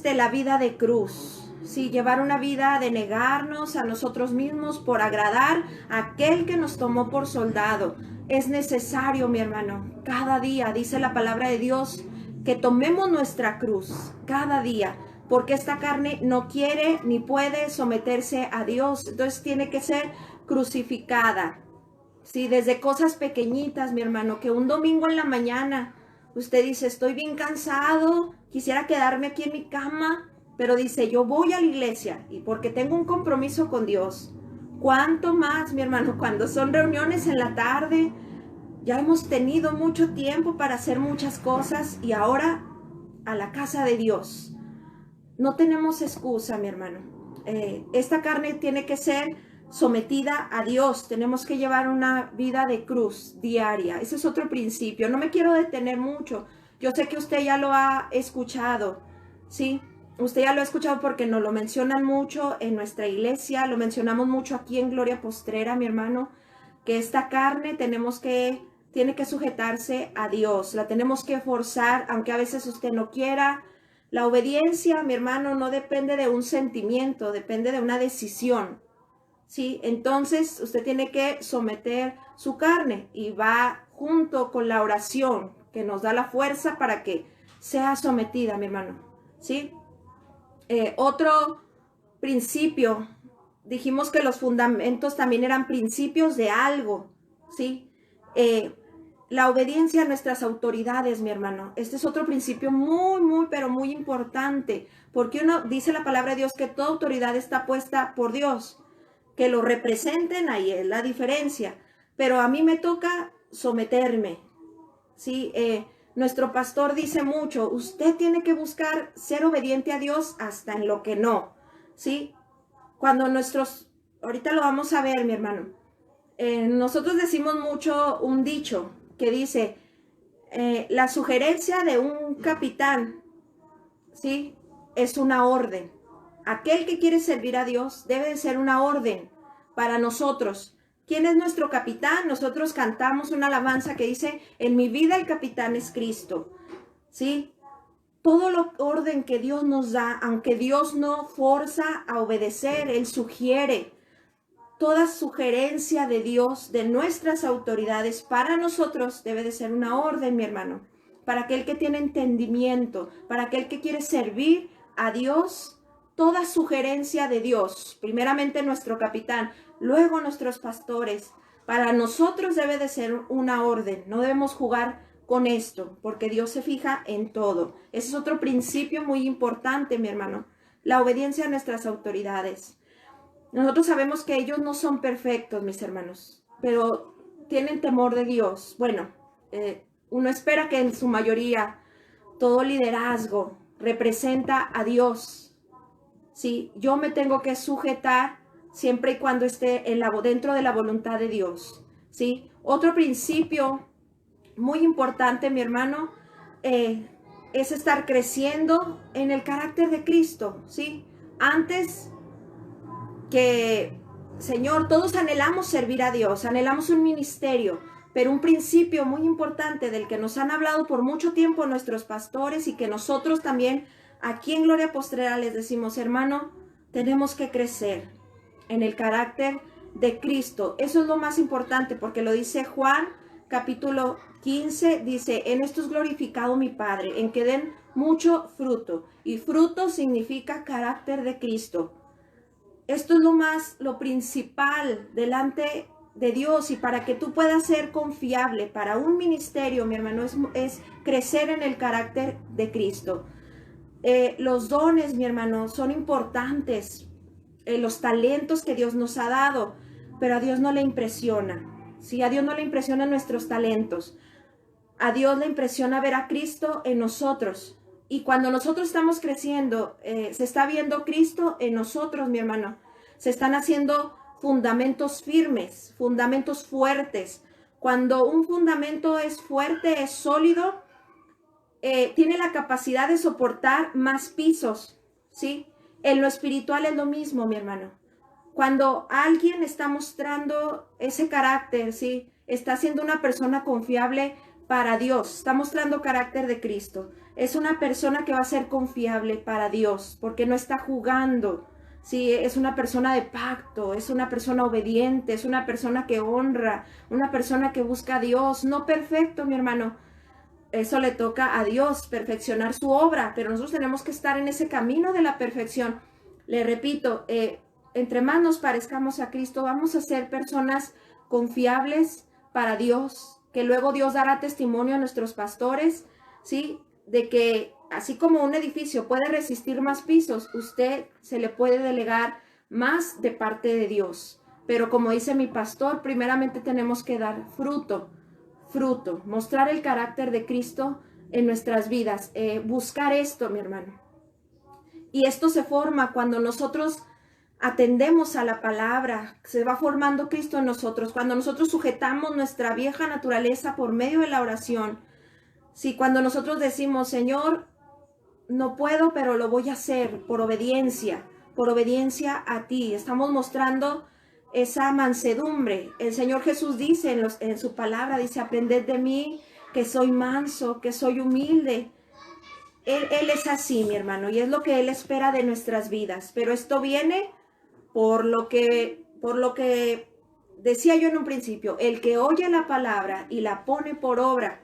la vida de cruz. Sí, llevar una vida de negarnos a nosotros mismos por agradar a aquel que nos tomó por soldado. Es necesario, mi hermano, cada día, dice la palabra de Dios, que tomemos nuestra cruz cada día, porque esta carne no quiere ni puede someterse a Dios. Entonces tiene que ser crucificada. Sí, desde cosas pequeñitas, mi hermano, que un domingo en la mañana usted dice, estoy bien cansado, quisiera quedarme aquí en mi cama, pero dice, yo voy a la iglesia y porque tengo un compromiso con Dios. ¿Cuánto más, mi hermano, cuando son reuniones en la tarde? Ya hemos tenido mucho tiempo para hacer muchas cosas y ahora a la casa de Dios. No tenemos excusa, mi hermano. Esta carne tiene que ser sometida a Dios. Tenemos que llevar una vida de cruz diaria. Ese es otro principio. No me quiero detener mucho. Yo sé que usted ya lo ha escuchado, ¿sí? Usted ya lo ha escuchado porque nos lo mencionan mucho en nuestra iglesia. Lo mencionamos mucho aquí en Gloria Postrera, mi hermano. Que esta carne tiene que sujetarse a Dios. La tenemos que forzar, aunque a veces usted no quiera. La obediencia, mi hermano, no depende de un sentimiento, depende de una decisión, ¿sí? Entonces, usted tiene que someter su carne y va junto con la oración que nos da la fuerza para que sea sometida, mi hermano, ¿sí? Otro principio, dijimos que los fundamentos también eran principios de algo, ¿sí? La obediencia a nuestras autoridades, mi hermano. Este es otro principio pero muy importante, porque uno dice la palabra de Dios que toda autoridad está puesta por Dios, que lo representen, ahí es la diferencia, pero a mí me toca someterme, ¿sí? Nuestro pastor dice mucho, usted tiene que buscar ser obediente a Dios hasta en lo que no, ¿sí? Cuando ahorita lo vamos a ver, mi hermano, nosotros decimos mucho un dicho que dice, la sugerencia de un capitán, ¿sí? Es una orden. Aquel que quiere servir a Dios debe de ser una orden para nosotros. ¿Quién es nuestro capitán? Nosotros cantamos una alabanza que dice, en mi vida el capitán es Cristo, ¿sí? Todo lo orden que Dios nos da, aunque Dios no forza a obedecer, Él sugiere. Toda sugerencia de Dios, de nuestras autoridades, para nosotros debe de ser una orden, mi hermano. Para aquel que tiene entendimiento, para aquel que quiere servir a Dios, toda sugerencia de Dios, primeramente nuestro capitán, luego nuestros pastores, para nosotros debe de ser una orden. No debemos jugar con esto, porque Dios se fija en todo. Ese es otro principio muy importante, mi hermano. La obediencia a nuestras autoridades. Nosotros sabemos que ellos no son perfectos, mis hermanos, pero tienen temor de Dios. Bueno, uno espera que en su mayoría todo liderazgo representa a Dios. Sí, yo me tengo que sujetar siempre y cuando esté dentro de la voluntad de Dios. Sí, otro principio muy importante, mi hermano, es estar creciendo en el carácter de Cristo. Sí, antes que, Señor, todos anhelamos servir a Dios, anhelamos un ministerio, pero un principio muy importante del que nos han hablado por mucho tiempo nuestros pastores y que nosotros también aquí en Gloria Postrera les decimos, hermano, tenemos que crecer en el carácter de Cristo. Eso es lo más importante porque lo dice Juan capítulo 15, dice, en esto es glorificado mi Padre, en que den mucho fruto, y fruto significa carácter de Cristo. Esto es lo principal delante de Dios, y para que tú puedas ser confiable para un ministerio, mi hermano, es crecer en el carácter de Cristo. Los dones, mi hermano, son importantes, los talentos que Dios nos ha dado, pero a Dios no le impresiona. Sí, a Dios no le impresionan nuestros talentos. A Dios le impresiona ver a Cristo en nosotros. Y cuando nosotros estamos creciendo, se está viendo Cristo en nosotros, mi hermano. Se están haciendo fundamentos firmes, fundamentos fuertes. Cuando un fundamento es fuerte, es sólido, tiene la capacidad de soportar más pisos, ¿sí? En lo espiritual es lo mismo, mi hermano. Cuando alguien está mostrando ese carácter, ¿sí? Está siendo una persona confiable para Dios, está mostrando carácter de Cristo. Es una persona que va a ser confiable para Dios, porque no está jugando. Sí, es una persona de pacto, es una persona obediente, es una persona que honra, una persona que busca a Dios. No perfecto, mi hermano. Eso le toca a Dios, perfeccionar su obra, pero nosotros tenemos que estar en ese camino de la perfección. Le repito, entre más nos parezcamos a Cristo, vamos a ser personas confiables para Dios, que luego Dios dará testimonio a nuestros pastores, ¿sí? De que así como un edificio puede resistir más pisos, usted se le puede delegar más de parte de Dios. Pero como dice mi pastor, primeramente tenemos que dar fruto, mostrar el carácter de Cristo en nuestras vidas, buscar esto, mi hermano. Y esto se forma cuando nosotros atendemos a la palabra, se va formando Cristo en nosotros, cuando nosotros sujetamos nuestra vieja naturaleza por medio de la oración. Sí, cuando nosotros decimos, Señor, no puedo, pero lo voy a hacer por obediencia a ti. Estamos mostrando esa mansedumbre. El Señor Jesús dice en su palabra, dice, aprended de mí, que soy manso, que soy humilde. Él es así, mi hermano, y es lo que Él espera de nuestras vidas. Pero esto viene por lo que decía yo en un principio, el que oye la palabra y la pone por obra,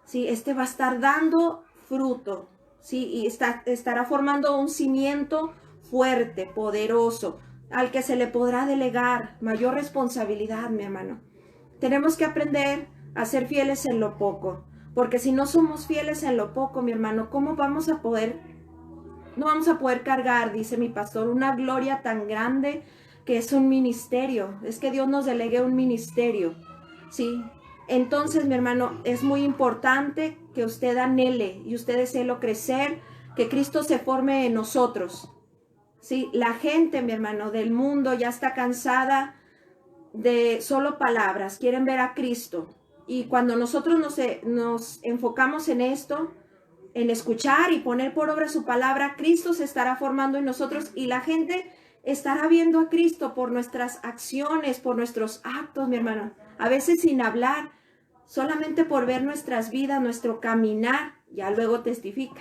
¿sí? Este va a estar dando fruto, ¿sí? Y estará formando un cimiento fuerte, poderoso, al que se le podrá delegar mayor responsabilidad, mi hermano. Tenemos que aprender a ser fieles en lo poco, porque si no somos fieles en lo poco, mi hermano, ¿cómo vamos a poder? No vamos a poder cargar, dice mi pastor, una gloria tan grande que es un ministerio. Es que Dios nos delegue un ministerio, ¿sí? Entonces, mi hermano, es muy importante que usted anhele y usted desee crecer, que Cristo se forme en nosotros, ¿sí? La gente, mi hermano, del mundo ya está cansada de solo palabras, quieren ver a Cristo. Y cuando nosotros nos enfocamos en esto, en escuchar y poner por obra su palabra, Cristo se estará formando en nosotros y la gente estará viendo a Cristo por nuestras acciones, por nuestros actos, mi hermano. A veces sin hablar, solamente por ver nuestras vidas, nuestro caminar, ya luego testifica.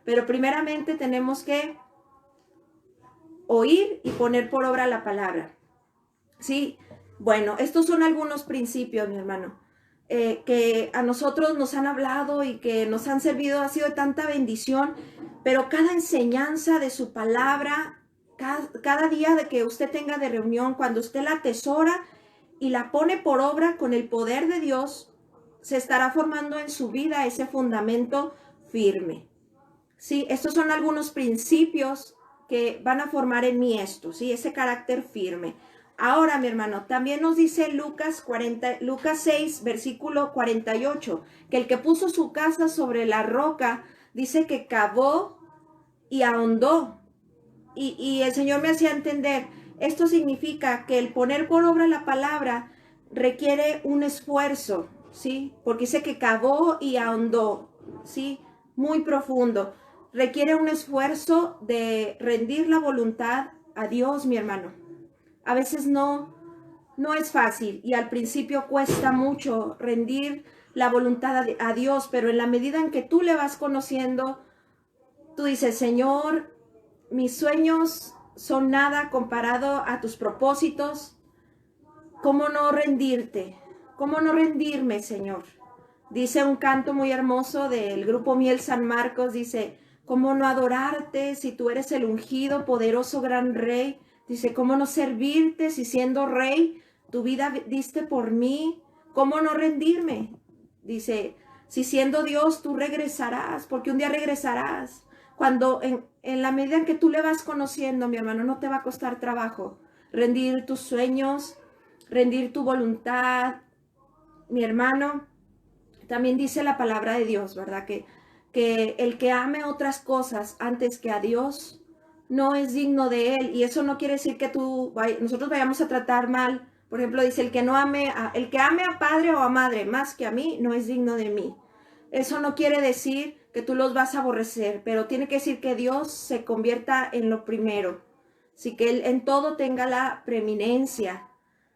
Pero primeramente tenemos que oír y poner por obra la palabra. Sí, bueno, estos son algunos principios, mi hermano, que a nosotros nos han hablado y que nos han servido, ha sido de tanta bendición, pero cada enseñanza de su palabra, cada día de que usted tenga de reunión, cuando usted la atesora y la pone por obra con el poder de Dios, se estará formando en su vida ese fundamento firme. Sí, estos son algunos principios que van a formar en mí esto, sí, ese carácter firme. Ahora, mi hermano, también nos dice Lucas 6, versículo 48, que el que puso su casa sobre la roca, dice que cavó y ahondó. Y el Señor me hacía entender, esto significa que el poner por obra la palabra requiere un esfuerzo, ¿sí? Porque dice que cavó y ahondó, ¿sí? Muy profundo. Requiere un esfuerzo de rendir la voluntad a Dios, mi hermano. A veces no es fácil y al principio cuesta mucho rendir la voluntad a Dios, pero en la medida en que tú le vas conociendo, tú dices, Señor, mis sueños son nada comparado a tus propósitos. ¿Cómo no rendirte? ¿Cómo no rendirme, Señor? Dice un canto muy hermoso del grupo Miel San Marcos, dice, ¿cómo no adorarte si tú eres el ungido, poderoso, gran rey? Dice, ¿cómo no servirte si siendo rey tu vida diste por mí? ¿Cómo no rendirme? Dice, si siendo Dios tú regresarás, porque un día regresarás. Cuando en la medida en que tú le vas conociendo, mi hermano, no te va a costar trabajo rendir tus sueños, rendir tu voluntad, mi hermano. También dice la palabra de Dios, ¿verdad? Que el que ame otras cosas antes que a Dios no es digno de él. Y eso no quiere decir que nosotros vayamos a tratar mal. Por ejemplo, dice, el que ame a padre o a madre más que a mí, no es digno de mí. Eso no quiere decir que tú los vas a aborrecer, pero tiene que decir que Dios se convierta en lo primero. Sí, que Él en todo tenga la preeminencia.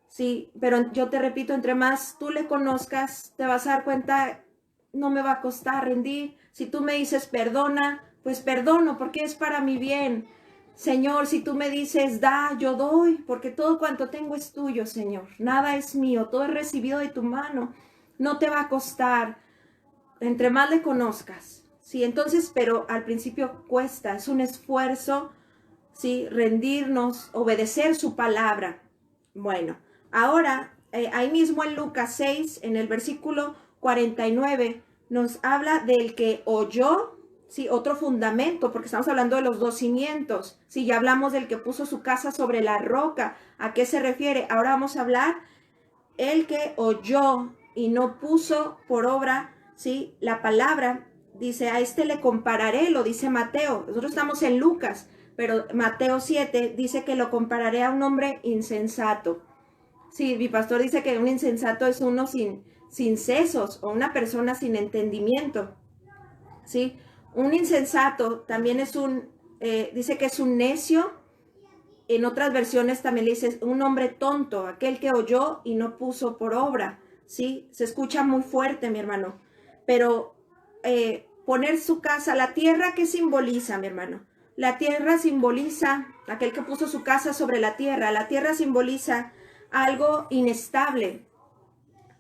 Sí, pero yo te repito, entre más tú le conozcas, te vas a dar cuenta no me va a costar rendir. Si tú me dices perdona, pues perdono porque es para mi bien. Señor, si tú me dices da, yo doy, porque todo cuanto tengo es tuyo, Señor. Nada es mío, todo es recibido de tu mano. No te va a costar, entre más le conozcas. Sí, entonces, pero al principio cuesta, es un esfuerzo, sí, rendirnos, obedecer su palabra. Bueno, ahora, ahí mismo en Lucas 6, en el versículo 49, nos habla del que oyó, sí, otro fundamento, porque estamos hablando de los dos cimientos. Sí, ya hablamos del que puso su casa sobre la roca. ¿A qué se refiere? Ahora vamos a hablar el que oyó y no puso por obra, sí, la palabra. Dice, a este le compararé, lo dice Mateo. Nosotros estamos en Lucas, pero Mateo 7 dice que lo compararé a un hombre insensato. Sí, mi pastor dice que un insensato es uno sin sesos o una persona sin entendimiento. Sí, un insensato también es dice que es un necio. En otras versiones también le dice un hombre tonto, aquel que oyó y no puso por obra. Sí, se escucha muy fuerte, mi hermano. Pero poner su casa, la tierra, ¿qué simboliza, mi hermano? La tierra simboliza, aquel que puso su casa sobre la tierra simboliza algo inestable,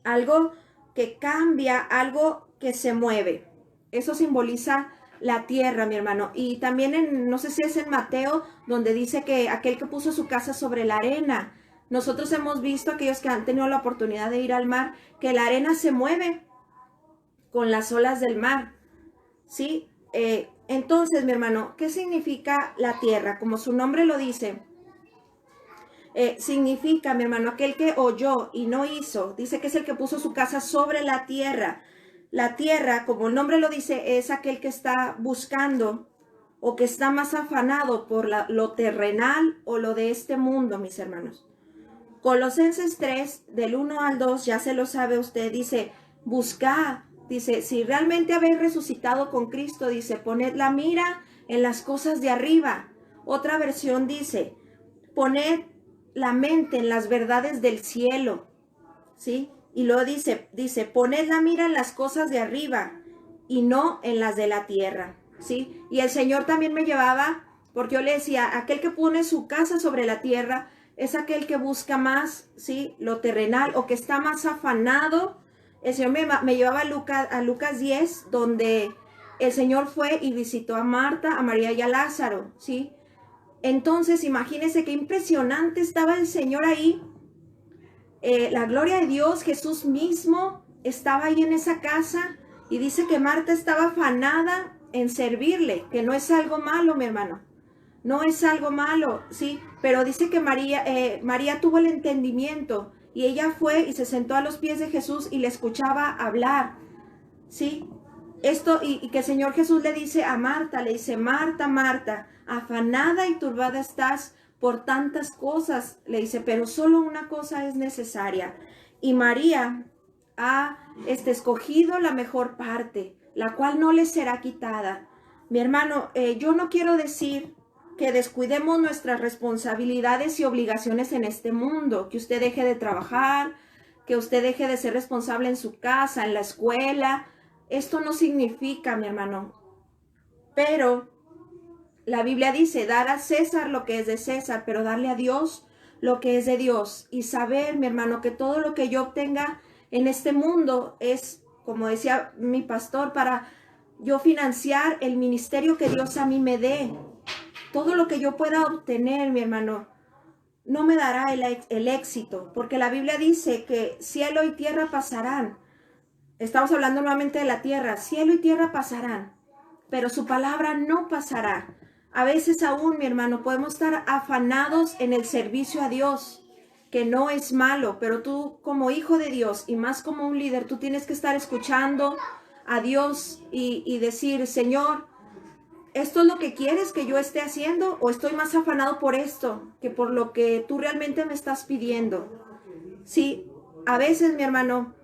algo que cambia, algo que se mueve. Eso simboliza la tierra, mi hermano. Y también no sé si es en Mateo, donde dice que aquel que puso su casa sobre la arena. Nosotros hemos visto, aquellos que han tenido la oportunidad de ir al mar, que la arena se mueve con las olas del mar. ¿Sí? Entonces, mi hermano, ¿qué significa la tierra? Como su nombre lo dice, significa, mi hermano, aquel que oyó y no hizo. Dice que es el que puso su casa sobre la tierra. La tierra, como el nombre lo dice, es aquel que está buscando o que está más afanado por lo terrenal o lo de este mundo, mis hermanos. Colosenses 3, del 1 al 2, ya se lo sabe usted, dice, buscad, dice, si realmente habéis resucitado con Cristo, dice, poned la mira en las cosas de arriba. Otra versión dice, poned la mente en las verdades del cielo, ¿sí? Y luego dice, poned la mira en las cosas de arriba y no en las de la tierra, ¿sí? Y el Señor también me llevaba, porque yo le decía, aquel que pone su casa sobre la tierra es aquel que busca más, ¿sí? Lo terrenal o que está más afanado. El Señor me llevaba a Lucas 10, donde el Señor fue y visitó a Marta, a María y a Lázaro, ¿sí? Entonces, imagínense qué impresionante estaba el Señor ahí. La gloria de Dios, Jesús mismo estaba ahí en esa casa y dice que Marta estaba afanada en servirle, que no es algo malo, mi hermano. No es algo malo, sí, pero dice que María tuvo el entendimiento y ella fue y se sentó a los pies de Jesús y le escuchaba hablar, sí. Esto, y que el Señor Jesús le dice a Marta, le dice, Marta, Marta, afanada y turbada estás por tantas cosas, le dice, pero solo una cosa es necesaria. Y María ha escogido la mejor parte, la cual no le será quitada. Mi hermano, yo no quiero decir que descuidemos nuestras responsabilidades y obligaciones en este mundo, que usted deje de trabajar, que usted deje de ser responsable en su casa, en la escuela. Esto no significa, mi hermano, pero la Biblia dice, dar a César lo que es de César, pero darle a Dios lo que es de Dios. Y saber, mi hermano, que todo lo que yo obtenga en este mundo es, como decía mi pastor, para yo financiar el ministerio que Dios a mí me dé. Todo lo que yo pueda obtener, mi hermano, no me dará el éxito, porque la Biblia dice que cielo y tierra pasarán. Estamos hablando nuevamente de la tierra. Cielo y tierra pasarán, pero su palabra no pasará. A veces aún, mi hermano, podemos estar afanados en el servicio a Dios, que no es malo, pero tú como hijo de Dios y más como un líder, tú tienes que estar escuchando a Dios y decir, Señor, ¿esto es lo que quieres que yo esté haciendo o estoy más afanado por esto que por lo que tú realmente me estás pidiendo? Sí, a veces, mi hermano,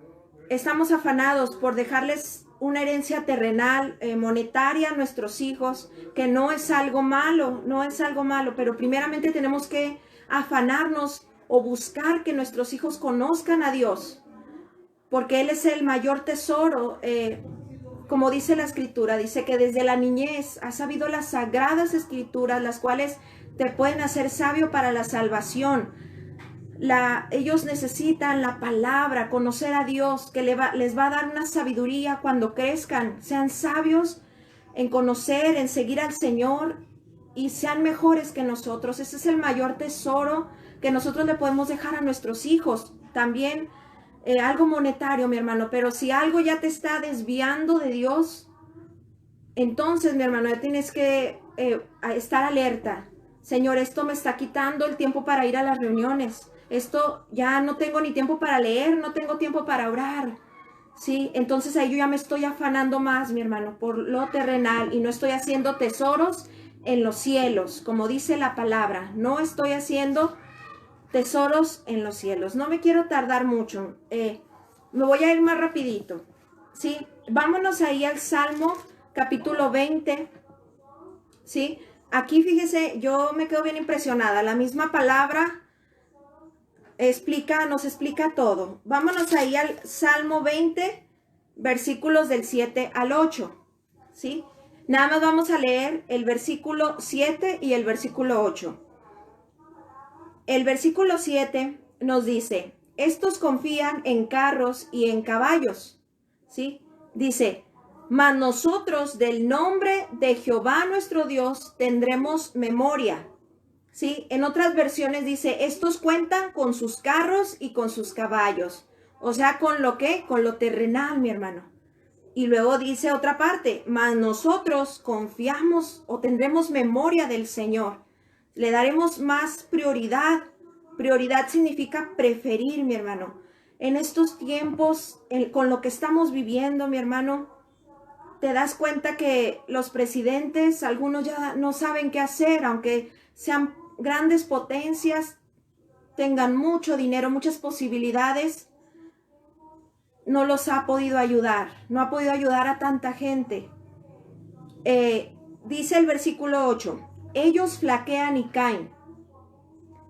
estamos afanados por dejarles una herencia terrenal, monetaria a nuestros hijos, que no es algo malo, no es algo malo, pero primeramente tenemos que afanarnos o buscar que nuestros hijos conozcan a Dios, porque Él es el mayor tesoro como dice la escritura, dice que desde la niñez has sabido las sagradas escrituras, las cuales te pueden hacer sabio para la salvación. Ellos necesitan la palabra, conocer a Dios, que les va a dar una sabiduría cuando crezcan. Sean sabios en conocer, en seguir al Señor y sean mejores que nosotros. Ese es el mayor tesoro que nosotros le podemos dejar a nuestros hijos. También algo monetario, mi hermano, pero si algo ya te está desviando de Dios, entonces, mi hermano, ya tienes que estar alerta. Señor, esto me está quitando el tiempo para ir a las reuniones. Esto ya no tengo ni tiempo para leer, no tengo tiempo para orar. Sí, entonces ahí yo ya me estoy afanando más, mi hermano, por lo terrenal y no estoy haciendo tesoros en los cielos, como dice la palabra. No estoy haciendo tesoros en los cielos. No me quiero tardar mucho. Me voy a ir más rapidito. Sí, vámonos ahí al Salmo capítulo 20. Sí, aquí fíjese, yo me quedo bien impresionada. La misma palabra nos explica todo. Vámonos ahí al Salmo 20, versículos del 7 al 8. ¿Sí? Nada más vamos a leer el versículo 7 y el versículo 8. El versículo 7 nos dice, estos confían en carros y en caballos. ¿Sí? Dice, mas nosotros del nombre de Jehová nuestro Dios tendremos memoria. ¿Sí? En otras versiones dice, estos cuentan con sus carros y con sus caballos. O sea, ¿con lo qué? Con lo terrenal, mi hermano. Y luego dice otra parte, mas nosotros confiamos o tendremos memoria del Señor. Le daremos más prioridad. Prioridad significa preferir, mi hermano. En estos tiempos, con lo que estamos viviendo, mi hermano, te das cuenta que los presidentes, algunos ya no saben qué hacer, aunque sean grandes potencias, tengan mucho dinero, muchas posibilidades, no los ha podido ayudar, no ha podido ayudar a tanta gente. Dice el versículo 8, ellos flaquean y caen.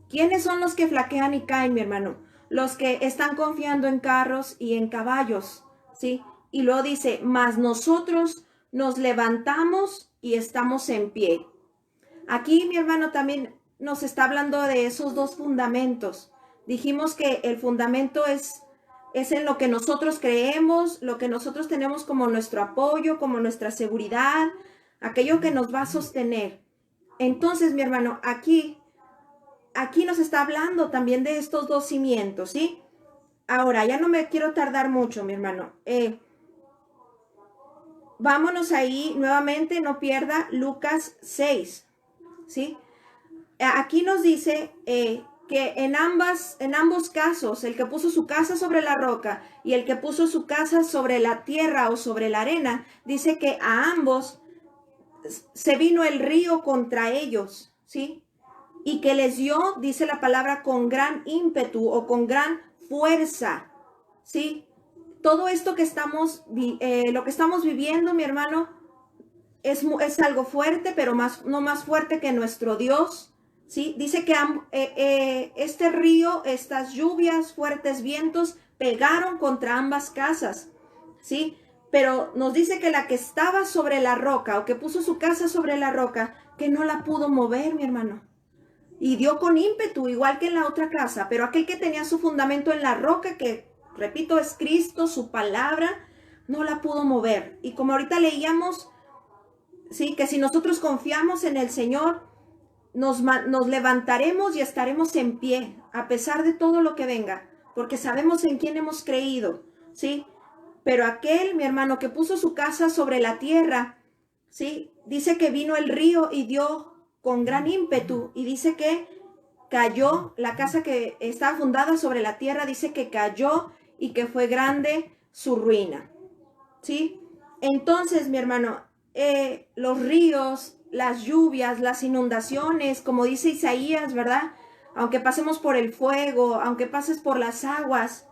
¿Quiénes son los que flaquean y caen, mi hermano? Los que están confiando en carros y en caballos, ¿sí? Y luego dice, mas nosotros nos levantamos y estamos en pie. Aquí, mi hermano, también nos está hablando de esos dos fundamentos. Dijimos que el fundamento es en lo que nosotros creemos, lo que nosotros tenemos como nuestro apoyo, como nuestra seguridad, aquello que nos va a sostener. Entonces, mi hermano, aquí nos está hablando también de estos dos cimientos, ¿sí? Ahora, ya no me quiero tardar mucho, mi hermano. Vámonos ahí nuevamente, no pierda Lucas 6. ¿Sí? Aquí nos dice que en ambos casos, el que puso su casa sobre la roca y el que puso su casa sobre la tierra o sobre la arena, dice que a ambos se vino el río contra ellos, ¿sí? Y que les dio, dice la palabra, con gran ímpetu o con gran fuerza, ¿sí? Todo esto que lo que estamos viviendo, mi hermano, es algo fuerte, pero no más fuerte que nuestro Dios, ¿sí? Dice que este río, estas lluvias, fuertes vientos, pegaron contra ambas casas, ¿sí? Pero nos dice que la que estaba sobre la roca, o que puso su casa sobre la roca, que no la pudo mover, mi hermano. Y dio con ímpetu, igual que en la otra casa, pero aquel que tenía su fundamento en la roca, que, repito, es Cristo, su palabra, no la pudo mover. Y como ahorita leíamos, sí, que si nosotros confiamos en el Señor, nos levantaremos y estaremos en pie, a pesar de todo lo que venga, porque sabemos en quién hemos creído, ¿sí? Pero aquel, mi hermano, que puso su casa sobre la tierra, ¿sí? Dice que vino el río y dio con gran ímpetu, y dice que cayó, la casa que estaba fundada sobre la tierra, dice que cayó y que fue grande su ruina, ¿sí? Entonces, mi hermano, los ríos, las lluvias, las inundaciones, como dice Isaías, ¿verdad? Aunque pasemos por el fuego, aunque pases por las aguas,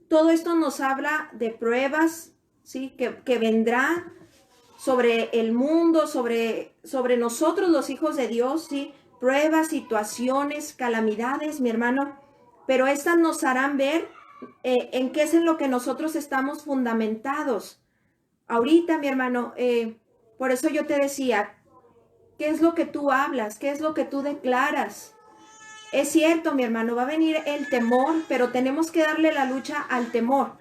todo esto nos habla de pruebas, ¿sí? Que vendrá sobre el mundo, sobre nosotros los hijos de Dios, ¿sí? Pruebas, situaciones, calamidades, mi hermano, pero estas nos harán ver en qué es en lo que nosotros estamos fundamentados. ahorita, mi hermano, por eso yo te decía, ¿qué es lo que tú hablas? ¿Qué es lo que tú declaras? Es cierto, mi hermano, va a venir el temor, pero tenemos que darle la lucha al temor.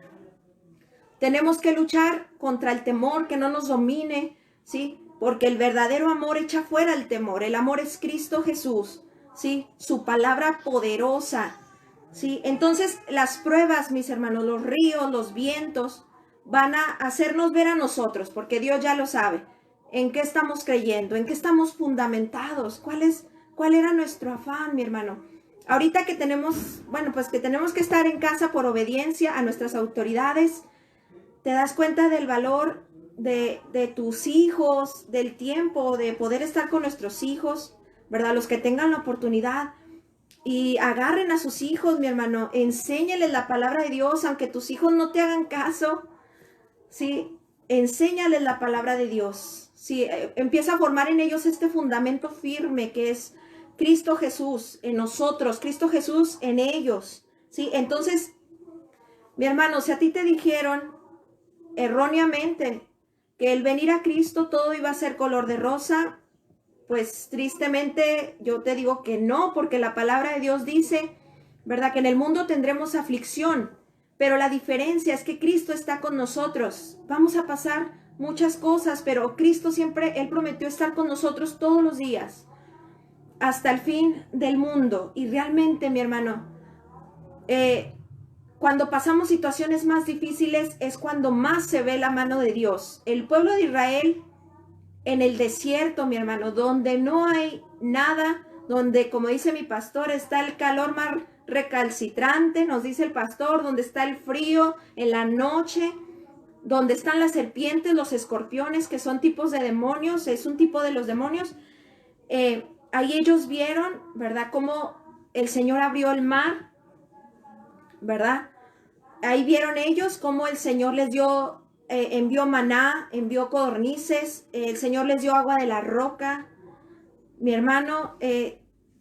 Tenemos que luchar contra el temor, que no nos domine, ¿sí? Porque el verdadero amor echa fuera el temor. El amor es Cristo Jesús, ¿sí? Su palabra poderosa, ¿sí? Entonces, las pruebas, mis hermanos, los ríos, los vientos, van a hacernos ver a nosotros, porque Dios ya lo sabe, en qué estamos creyendo, en qué estamos fundamentados, cuál era nuestro afán, mi hermano. Ahorita que tenemos, bueno, pues que tenemos que estar en casa por obediencia a nuestras autoridades, te das cuenta del valor de tus hijos, del tiempo, de poder estar con nuestros hijos, ¿verdad? Los que tengan la oportunidad y agarren a sus hijos, mi hermano, enséñales la palabra de Dios, aunque tus hijos no te hagan caso, ¿sí? Enséñales la palabra de Dios, ¿sí? Empieza a formar en ellos este fundamento firme que es Cristo Jesús en nosotros, Cristo Jesús en ellos, ¿sí? Entonces, mi hermano, si a ti te dijeron erróneamente que el venir a Cristo todo iba a ser color de rosa, pues tristemente yo te digo que no, porque la palabra de Dios dice, ¿verdad? Que en el mundo tendremos aflicción, pero la diferencia es que Cristo está con nosotros. Vamos a pasar muchas cosas, pero Cristo siempre, Él prometió estar con nosotros todos los días, hasta el fin del mundo. Y realmente, mi hermano, cuando pasamos situaciones más difíciles es cuando más se ve la mano de Dios. El pueblo de Israel en el desierto, mi hermano, donde no hay nada, donde, como dice mi pastor, está el calor más recalcitrante, nos dice el pastor, donde está el frío en la noche, donde están las serpientes, los escorpiones, que son tipos de demonios, es un tipo de los demonios. Ahí ellos vieron, ¿verdad?, cómo el Señor abrió el mar, ¿verdad? Ahí vieron ellos cómo el Señor les dio, envió maná, envió codornices, el Señor les dio agua de la roca. Mi hermano,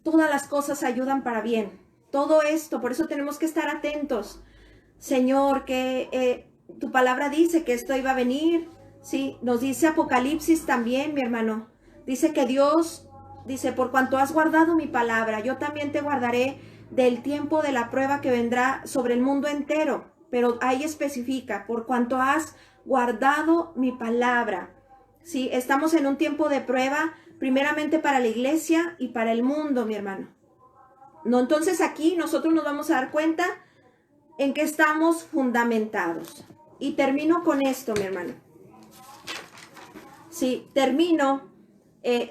todas las cosas ayudan para bien. Todo esto, por eso tenemos que estar atentos. Señor, que tu palabra dice que esto iba a venir, ¿sí? Nos dice Apocalipsis también, mi hermano. Dice que Dios, dice, por cuanto has guardado mi palabra, yo también te guardaré del tiempo de la prueba que vendrá sobre el mundo entero. Pero ahí especifica, por cuanto has guardado mi palabra. Sí, estamos en un tiempo de prueba, primeramente para la iglesia y para el mundo, mi hermano. No, entonces aquí nosotros nos vamos a dar cuenta en que estamos fundamentados. Y termino con esto, mi hermano. Sí, termino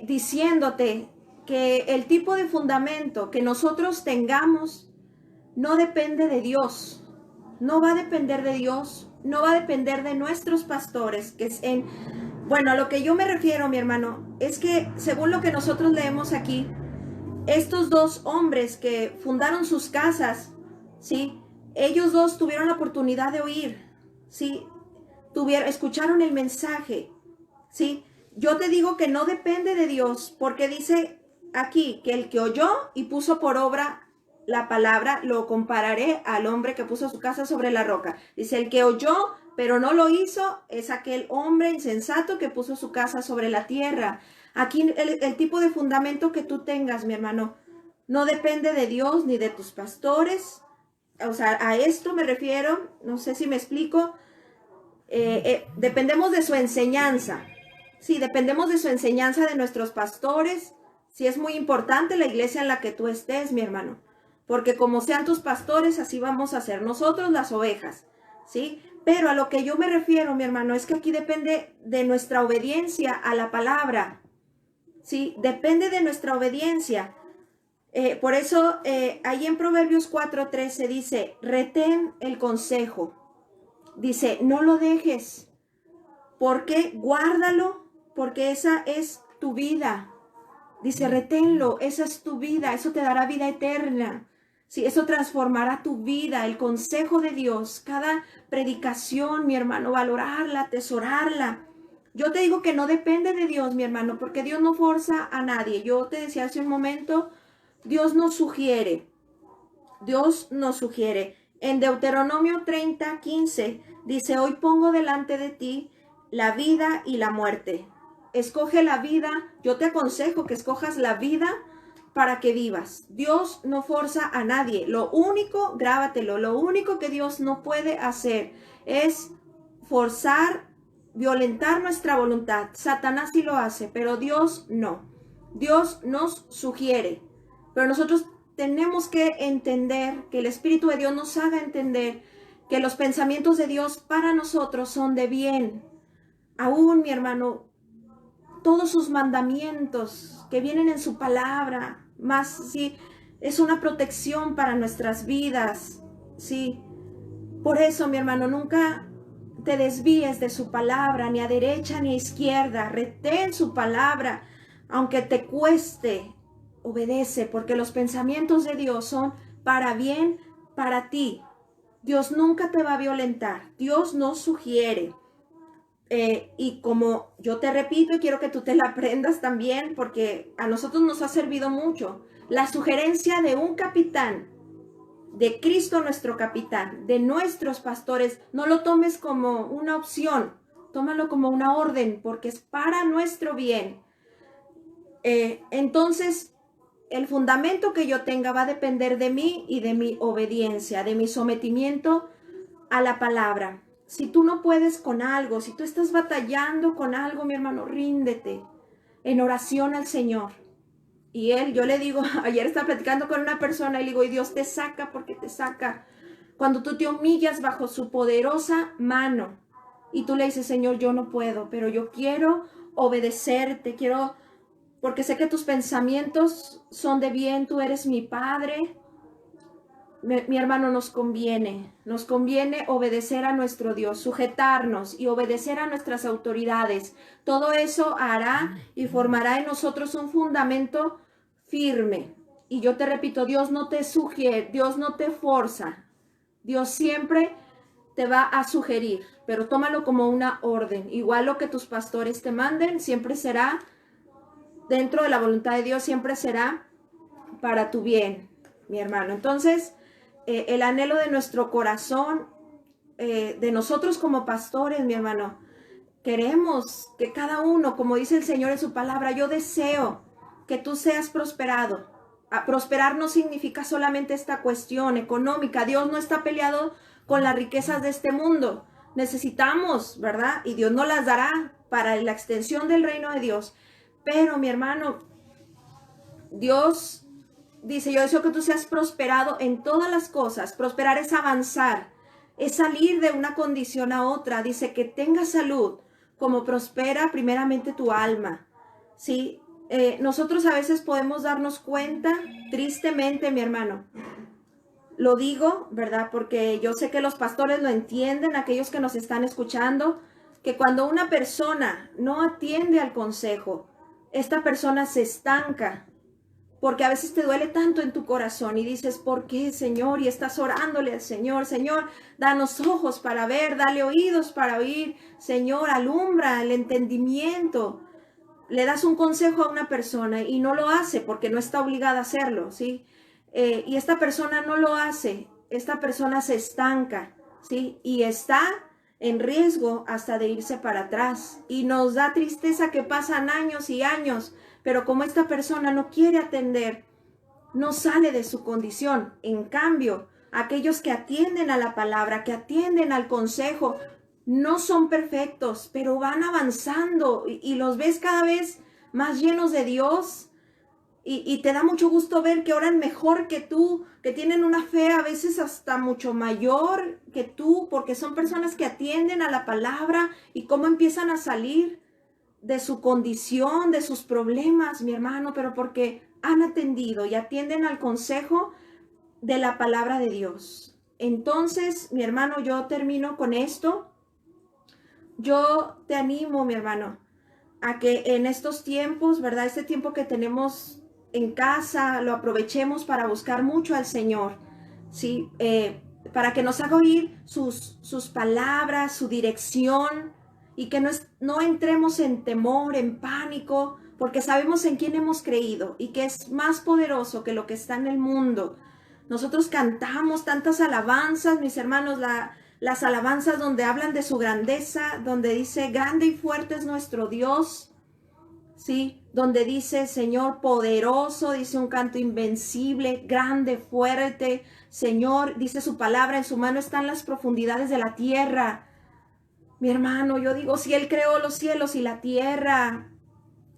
diciéndote que el tipo de fundamento que nosotros tengamos no depende de Dios, no va a depender de Dios, no va a depender de nuestros pastores, que es bueno, a lo que yo me refiero, mi hermano, es que según lo que nosotros leemos aquí, estos dos hombres que fundaron sus casas, ¿sí? Ellos dos tuvieron la oportunidad de oír, ¿sí? Escucharon el mensaje, ¿sí? Yo te digo que no depende de Dios, porque dice aquí que el que oyó y puso por obra la palabra, lo compararé al hombre que puso su casa sobre la roca. Dice, el que oyó, pero no lo hizo, es aquel hombre insensato que puso su casa sobre la tierra. Aquí el tipo de fundamento que tú tengas, mi hermano, no depende de Dios ni de tus pastores. O sea, a esto me refiero, no sé si me explico. Dependemos de su enseñanza. Sí, dependemos de su enseñanza de nuestros pastores. Sí, es muy importante la iglesia en la que tú estés, mi hermano. Porque como sean tus pastores, así vamos a ser nosotros las ovejas. ¿Sí? Pero a lo que yo me refiero, mi hermano, es que aquí depende de nuestra obediencia a la palabra. ¿Sí? Depende de nuestra obediencia. Por eso, ahí en Proverbios 4:13 dice, retén el consejo. Dice, no lo dejes. ¿Por qué? Guárdalo, porque esa es tu vida. Dice, reténlo, esa es tu vida, eso te dará vida eterna. Sí, eso transformará tu vida, el consejo de Dios, cada predicación, mi hermano, valorarla, atesorarla. Yo te digo que no depende de Dios, mi hermano, porque Dios no forza a nadie. Yo te decía hace un momento, Dios nos sugiere. Dios nos sugiere. En Deuteronomio 30:15 dice, hoy pongo delante de ti la vida y la muerte. Escoge la vida. Yo te aconsejo que escojas la vida para que vivas. Dios no forza a nadie. Lo único, grábatelo, lo único que Dios no puede hacer es forzar, violentar nuestra voluntad. Satanás sí lo hace, pero Dios no. Dios nos sugiere, pero nosotros tenemos que entender, que el Espíritu de Dios nos haga entender que los pensamientos de Dios para nosotros son de bien. Aún, mi hermano, todos sus mandamientos que vienen en su palabra, más sí, es una protección para nuestras vidas, sí. Por eso, mi hermano, nunca te desvíes de su palabra, ni a derecha ni a izquierda. Retén su palabra, aunque te cueste, obedece, porque los pensamientos de Dios son para bien, para ti. Dios nunca te va a violentar. Dios nos sugiere. Y como yo te repito, y quiero que tú te la aprendas también, porque a nosotros nos ha servido mucho, la sugerencia de un capitán, de Cristo nuestro capitán, de nuestros pastores, no lo tomes como una opción, tómalo como una orden, porque es para nuestro bien. Entonces, el fundamento que yo tenga va a depender de mí y de mi obediencia, de mi sometimiento a la palabra. Si tú no puedes con algo, si tú estás batallando con algo, mi hermano, ríndete en oración al Señor. Y yo le digo, ayer estaba platicando con una persona y le digo, y Dios te saca porque te saca. Cuando tú te humillas bajo su poderosa mano y tú le dices, Señor, yo no puedo, pero yo quiero obedecerte, quiero, porque sé que tus pensamientos son de bien, tú eres mi Padre. Mi hermano, nos conviene obedecer a nuestro Dios, sujetarnos y obedecer a nuestras autoridades. Todo eso hará y formará en nosotros un fundamento firme. Y yo te repito, Dios no te sugiere, Dios no te forza. Dios siempre te va a sugerir, pero tómalo como una orden. Igual lo que tus pastores te manden, siempre será dentro de la voluntad de Dios, siempre será para tu bien, mi hermano. Entonces, el anhelo de nuestro corazón, de nosotros como pastores, mi hermano, queremos que cada uno, como dice el Señor en su palabra, yo deseo que tú seas prosperado. Prosperar no significa solamente esta cuestión económica. Dios no está peleado con las riquezas de este mundo. Necesitamos, ¿verdad? Y Dios nos las dará para la extensión del reino de Dios. Pero, mi hermano, Dios dice, yo deseo que tú seas prosperado en todas las cosas. Prosperar es avanzar, es salir de una condición a otra. Dice que tengas salud, como prospera primeramente tu alma. ¿Sí? Nosotros a veces podemos darnos cuenta, tristemente, mi hermano, lo digo, ¿verdad? Porque yo sé que los pastores lo entienden, aquellos que nos están escuchando, que cuando una persona no atiende al consejo, esta persona se estanca. Porque a veces te duele tanto en tu corazón y dices, ¿por qué, Señor? Y estás orándole al Señor. Señor, danos ojos para ver, dale oídos para oír. Señor, alumbra el entendimiento. Le das un consejo a una persona y no lo hace porque no está obligada a hacerlo, ¿sí? Y esta persona no lo hace. Esta persona se estanca, ¿sí? Y está en riesgo hasta de irse para atrás. Y nos da tristeza que pasan años y años, pero como esta persona no quiere atender, no sale de su condición. En cambio, aquellos que atienden a la palabra, que atienden al consejo, no son perfectos, pero van avanzando y los ves cada vez más llenos de Dios. Y te da mucho gusto ver que oran mejor que tú, que tienen una fe a veces hasta mucho mayor que tú, porque son personas que atienden a la palabra y cómo empiezan a salir de su condición, de sus problemas, mi hermano, pero porque han atendido y atienden al consejo de la palabra de Dios. Entonces, mi hermano, yo termino con esto. Yo te animo, mi hermano, a que en estos tiempos, ¿verdad? Este tiempo que tenemos en casa, lo aprovechemos para buscar mucho al Señor, ¿sí? Para que nos haga oír sus palabras, su dirección, y que no entremos en temor, en pánico, porque sabemos en quién hemos creído y que es más poderoso que lo que está en el mundo. Nosotros cantamos tantas alabanzas, mis hermanos, las alabanzas donde hablan de su grandeza, donde dice, grande y fuerte es nuestro Dios, ¿sí? Donde dice, Señor poderoso, dice un canto invencible, grande, fuerte, Señor, dice su palabra, en su mano están las profundidades de la tierra. Mi hermano, yo digo, si Él creó los cielos y la tierra,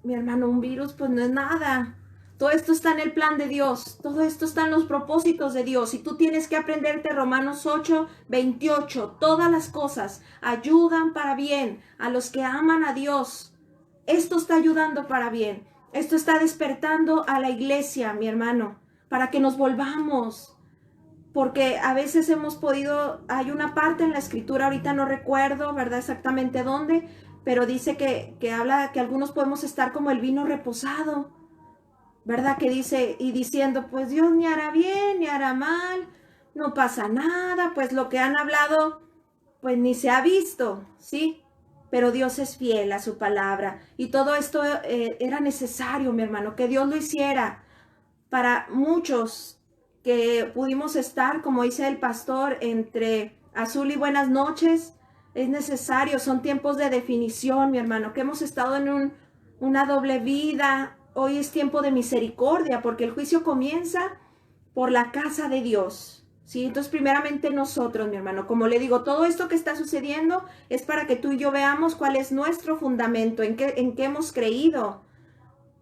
mi hermano, un virus pues no es nada. Todo esto está en el plan de Dios, todo esto está en los propósitos de Dios, y tú tienes que aprenderte Romanos 8:28, todas las cosas ayudan para bien a los que aman a Dios. Esto está ayudando para bien, esto está despertando a la iglesia, mi hermano, para que nos volvamos, porque a veces hemos podido, hay una parte en la escritura, ahorita no recuerdo, ¿verdad? Exactamente dónde, pero dice que habla que algunos podemos estar como el vino reposado, ¿verdad? Que dice, y diciendo, pues Dios ni hará bien, ni hará mal, no pasa nada, pues lo que han hablado, pues ni se ha visto, ¿sí? Pero Dios es fiel a su palabra, y todo esto era necesario, mi hermano, que Dios lo hiciera para muchos que pudimos estar, como dice el pastor, entre azul y buenas noches. Es necesario, son tiempos de definición, mi hermano, que hemos estado en una doble vida. Hoy es tiempo de misericordia, porque el juicio comienza por la casa de Dios, ¿sí? Entonces, primeramente nosotros, mi hermano, como le digo, todo esto que está sucediendo es para que tú y yo veamos cuál es nuestro fundamento, en qué hemos creído.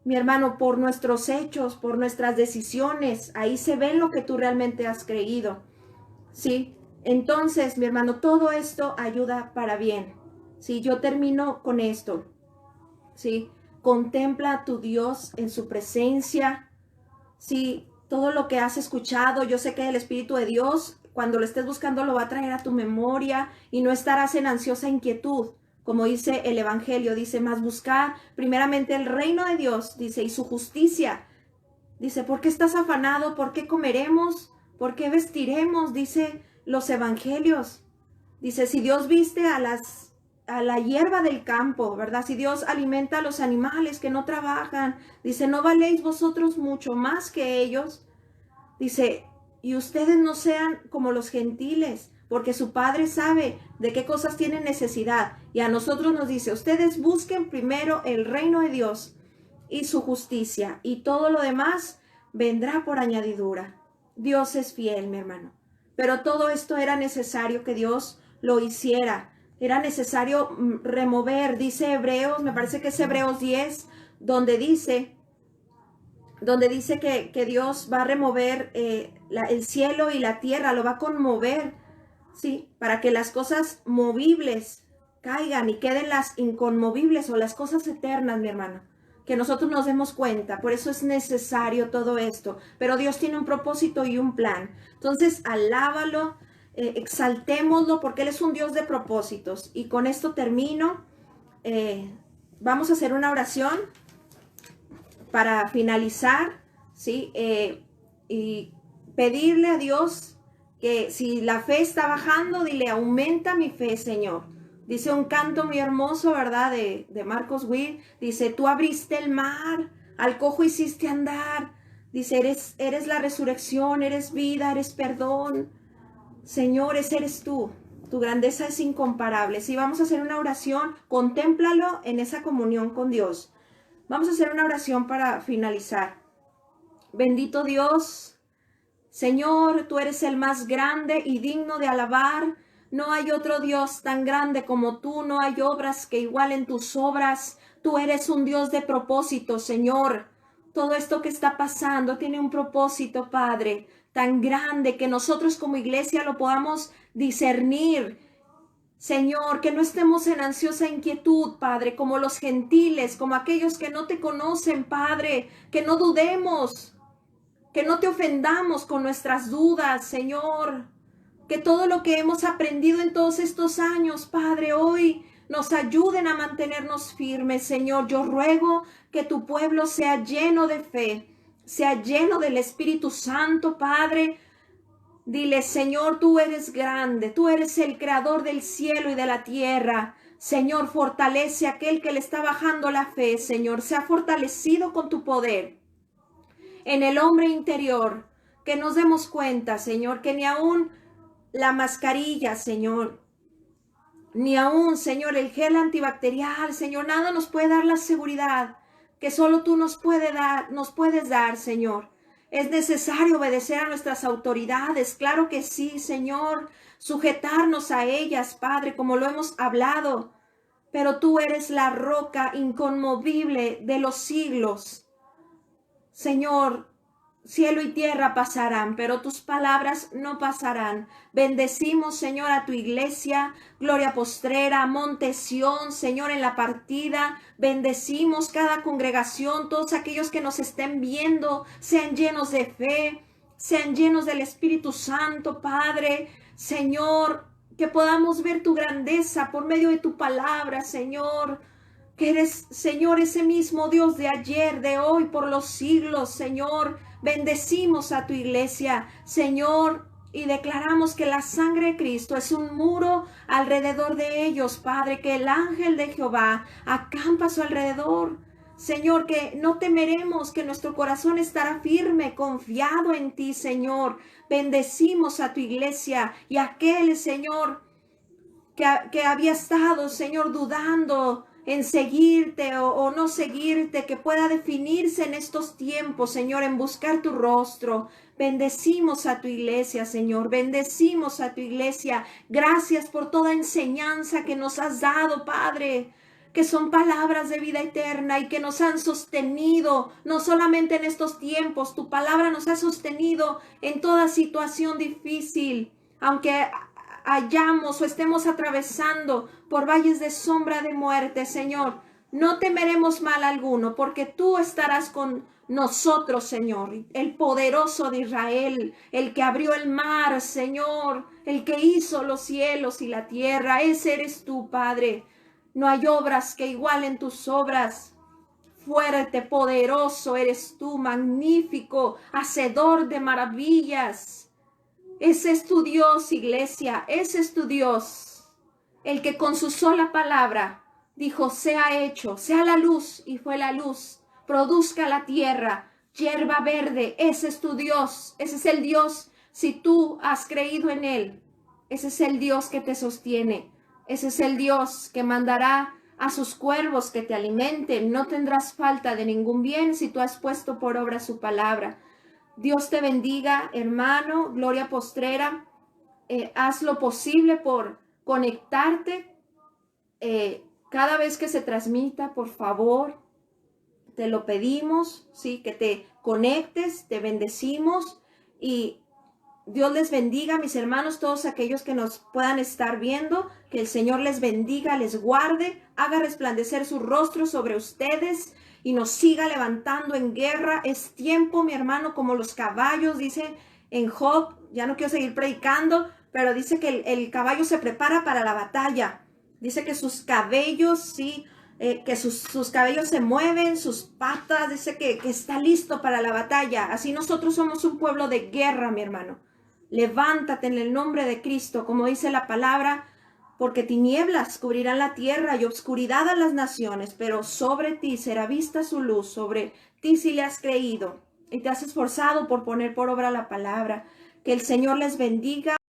Mi hermano, por nuestros hechos, por nuestras decisiones, ahí se ve lo que tú realmente has creído, ¿sí? Entonces, mi hermano, todo esto ayuda para bien, ¿sí? Yo termino con esto, ¿sí? Contempla a tu Dios en su presencia, ¿sí? Todo lo que has escuchado, yo sé que el Espíritu de Dios, cuando lo estés buscando, lo va a traer a tu memoria y no estarás en ansiosa inquietud. Como dice el Evangelio, dice, más buscar primeramente el reino de Dios, dice, y su justicia. Dice, ¿por qué estás afanado? ¿Por qué comeremos? ¿Por qué vestiremos? Dice los Evangelios. Dice, si Dios viste a la hierba del campo, ¿verdad? Si Dios alimenta a los animales que no trabajan, dice, ¿no valéis vosotros mucho más que ellos? Dice, y ustedes no sean como los gentiles, porque su Padre sabe de qué cosas tienen necesidad. Y a nosotros nos dice, ustedes busquen primero el reino de Dios y su justicia, y todo lo demás vendrá por añadidura. Dios es fiel, mi hermano. Pero todo esto era necesario que Dios lo hiciera. Era necesario remover, dice Hebreos, me parece que es Hebreos 10, donde dice que Dios va a remover el cielo y la tierra, lo va a conmover, ¿sí? Para que las cosas movibles caigan y queden las inconmovibles o las cosas eternas, mi hermano. Que nosotros nos demos cuenta, por eso es necesario todo esto. Pero Dios tiene un propósito y un plan. Entonces, alábalo, exaltémoslo, porque Él es un Dios de propósitos. Y con esto termino. Vamos a hacer una oración para finalizar, ¿sí? Y pedirle a Dios que si la fe está bajando, dile, aumenta mi fe, Señor. Dice un canto muy hermoso, ¿verdad? De Marcos Witt. Dice, tú abriste el mar, al cojo hiciste andar. Dice, eres la resurrección, eres vida, eres perdón. Señor, ese eres tú. Tu grandeza es incomparable. Si vamos a hacer una oración, contémplalo en esa comunión con Dios. Vamos a hacer una oración para finalizar. Bendito Dios, Señor, tú eres el más grande y digno de alabar. No hay otro Dios tan grande como tú, no hay obras que igualen tus obras. Tú eres un Dios de propósito, Señor. Todo esto que está pasando tiene un propósito, Padre, tan grande que nosotros como iglesia lo podamos discernir. Señor, que no estemos en ansiosa inquietud, Padre, como los gentiles, como aquellos que no te conocen, Padre, que no dudemos, que no te ofendamos con nuestras dudas, Señor, que todo lo que hemos aprendido en todos estos años, Padre, hoy nos ayuden a mantenernos firmes, Señor. Yo ruego que tu pueblo sea lleno de fe, sea lleno del Espíritu Santo, Padre. Dile, Señor, tú eres grande, tú eres el creador del cielo y de la tierra. Señor, fortalece a aquel que le está bajando la fe, Señor. Sea fortalecido con tu poder en el hombre interior. Que nos demos cuenta, Señor, que ni aún la mascarilla, Señor, ni aún, Señor, el gel antibacterial, Señor, nada nos puede dar la seguridad que solo tú nos puedes dar, Señor. Es necesario obedecer a nuestras autoridades, claro que sí, Señor, sujetarnos a ellas, Padre, como lo hemos hablado, pero tú eres la roca inconmovible de los siglos. Señor, cielo y tierra pasarán, pero tus palabras no pasarán. Bendecimos, Señor, a tu iglesia, Gloria Postrera, Monte Sión, Señor, en la partida. Bendecimos cada congregación, todos aquellos que nos estén viendo, sean llenos de fe, sean llenos del Espíritu Santo, Padre. Señor, que podamos ver tu grandeza por medio de tu palabra, Señor. Que eres, Señor, ese mismo Dios de ayer, de hoy, por los siglos, Señor. Bendecimos a tu iglesia, Señor, y declaramos que la sangre de Cristo es un muro alrededor de ellos, Padre, que el ángel de Jehová acampa a su alrededor. Señor, que no temeremos, que nuestro corazón estará firme, confiado en ti, Señor. Bendecimos a tu iglesia y a aquel, Señor, que había estado, Señor, dudando en seguirte o no seguirte, que pueda definirse en estos tiempos, Señor, en buscar tu rostro. Bendecimos a tu iglesia, Señor, bendecimos a tu iglesia. Gracias por toda enseñanza que nos has dado, Padre, que son palabras de vida eterna y que nos han sostenido, no solamente en estos tiempos, tu palabra nos ha sostenido en toda situación difícil, aunque hayamos o estemos atravesando por valles de sombra de muerte, Señor, no temeremos mal alguno, porque tú estarás con nosotros, Señor, el poderoso de Israel, el que abrió el mar, Señor, el que hizo los cielos y la tierra. Ese eres tú, Padre. No hay obras que igualen tus obras. Fuerte, poderoso eres tú, magnífico, hacedor de maravillas. Ese es tu Dios, iglesia, ese es tu Dios, el que con su sola palabra dijo, sea hecho, sea la luz, y fue la luz, produzca la tierra, hierba verde. Ese es tu Dios, ese es el Dios, si tú has creído en él, ese es el Dios que te sostiene, ese es el Dios que mandará a sus cuervos que te alimenten. No tendrás falta de ningún bien si tú has puesto por obra su palabra. Dios te bendiga, hermano. Gloria Postrera. Haz lo posible por conectarte cada vez que se transmita, por favor. Te lo pedimos, ¿sí? Que te conectes, te bendecimos y Dios les bendiga, mis hermanos, todos aquellos que nos puedan estar viendo. Que el Señor les bendiga, les guarde, haga resplandecer su rostro sobre ustedes y nos siga levantando en guerra. Es tiempo, mi hermano, como los caballos, dice en Job. Ya no quiero seguir predicando, pero dice que el caballo se prepara para la batalla. Dice que sus cabellos, sí, que sus cabellos se mueven, sus patas, dice que está listo para la batalla. Así nosotros somos un pueblo de guerra, mi hermano. Levántate en el nombre de Cristo, como dice la palabra, porque tinieblas cubrirán la tierra y obscuridad a las naciones, pero sobre ti será vista su luz, sobre ti si le has creído y te has esforzado por poner por obra la palabra. Que el Señor les bendiga.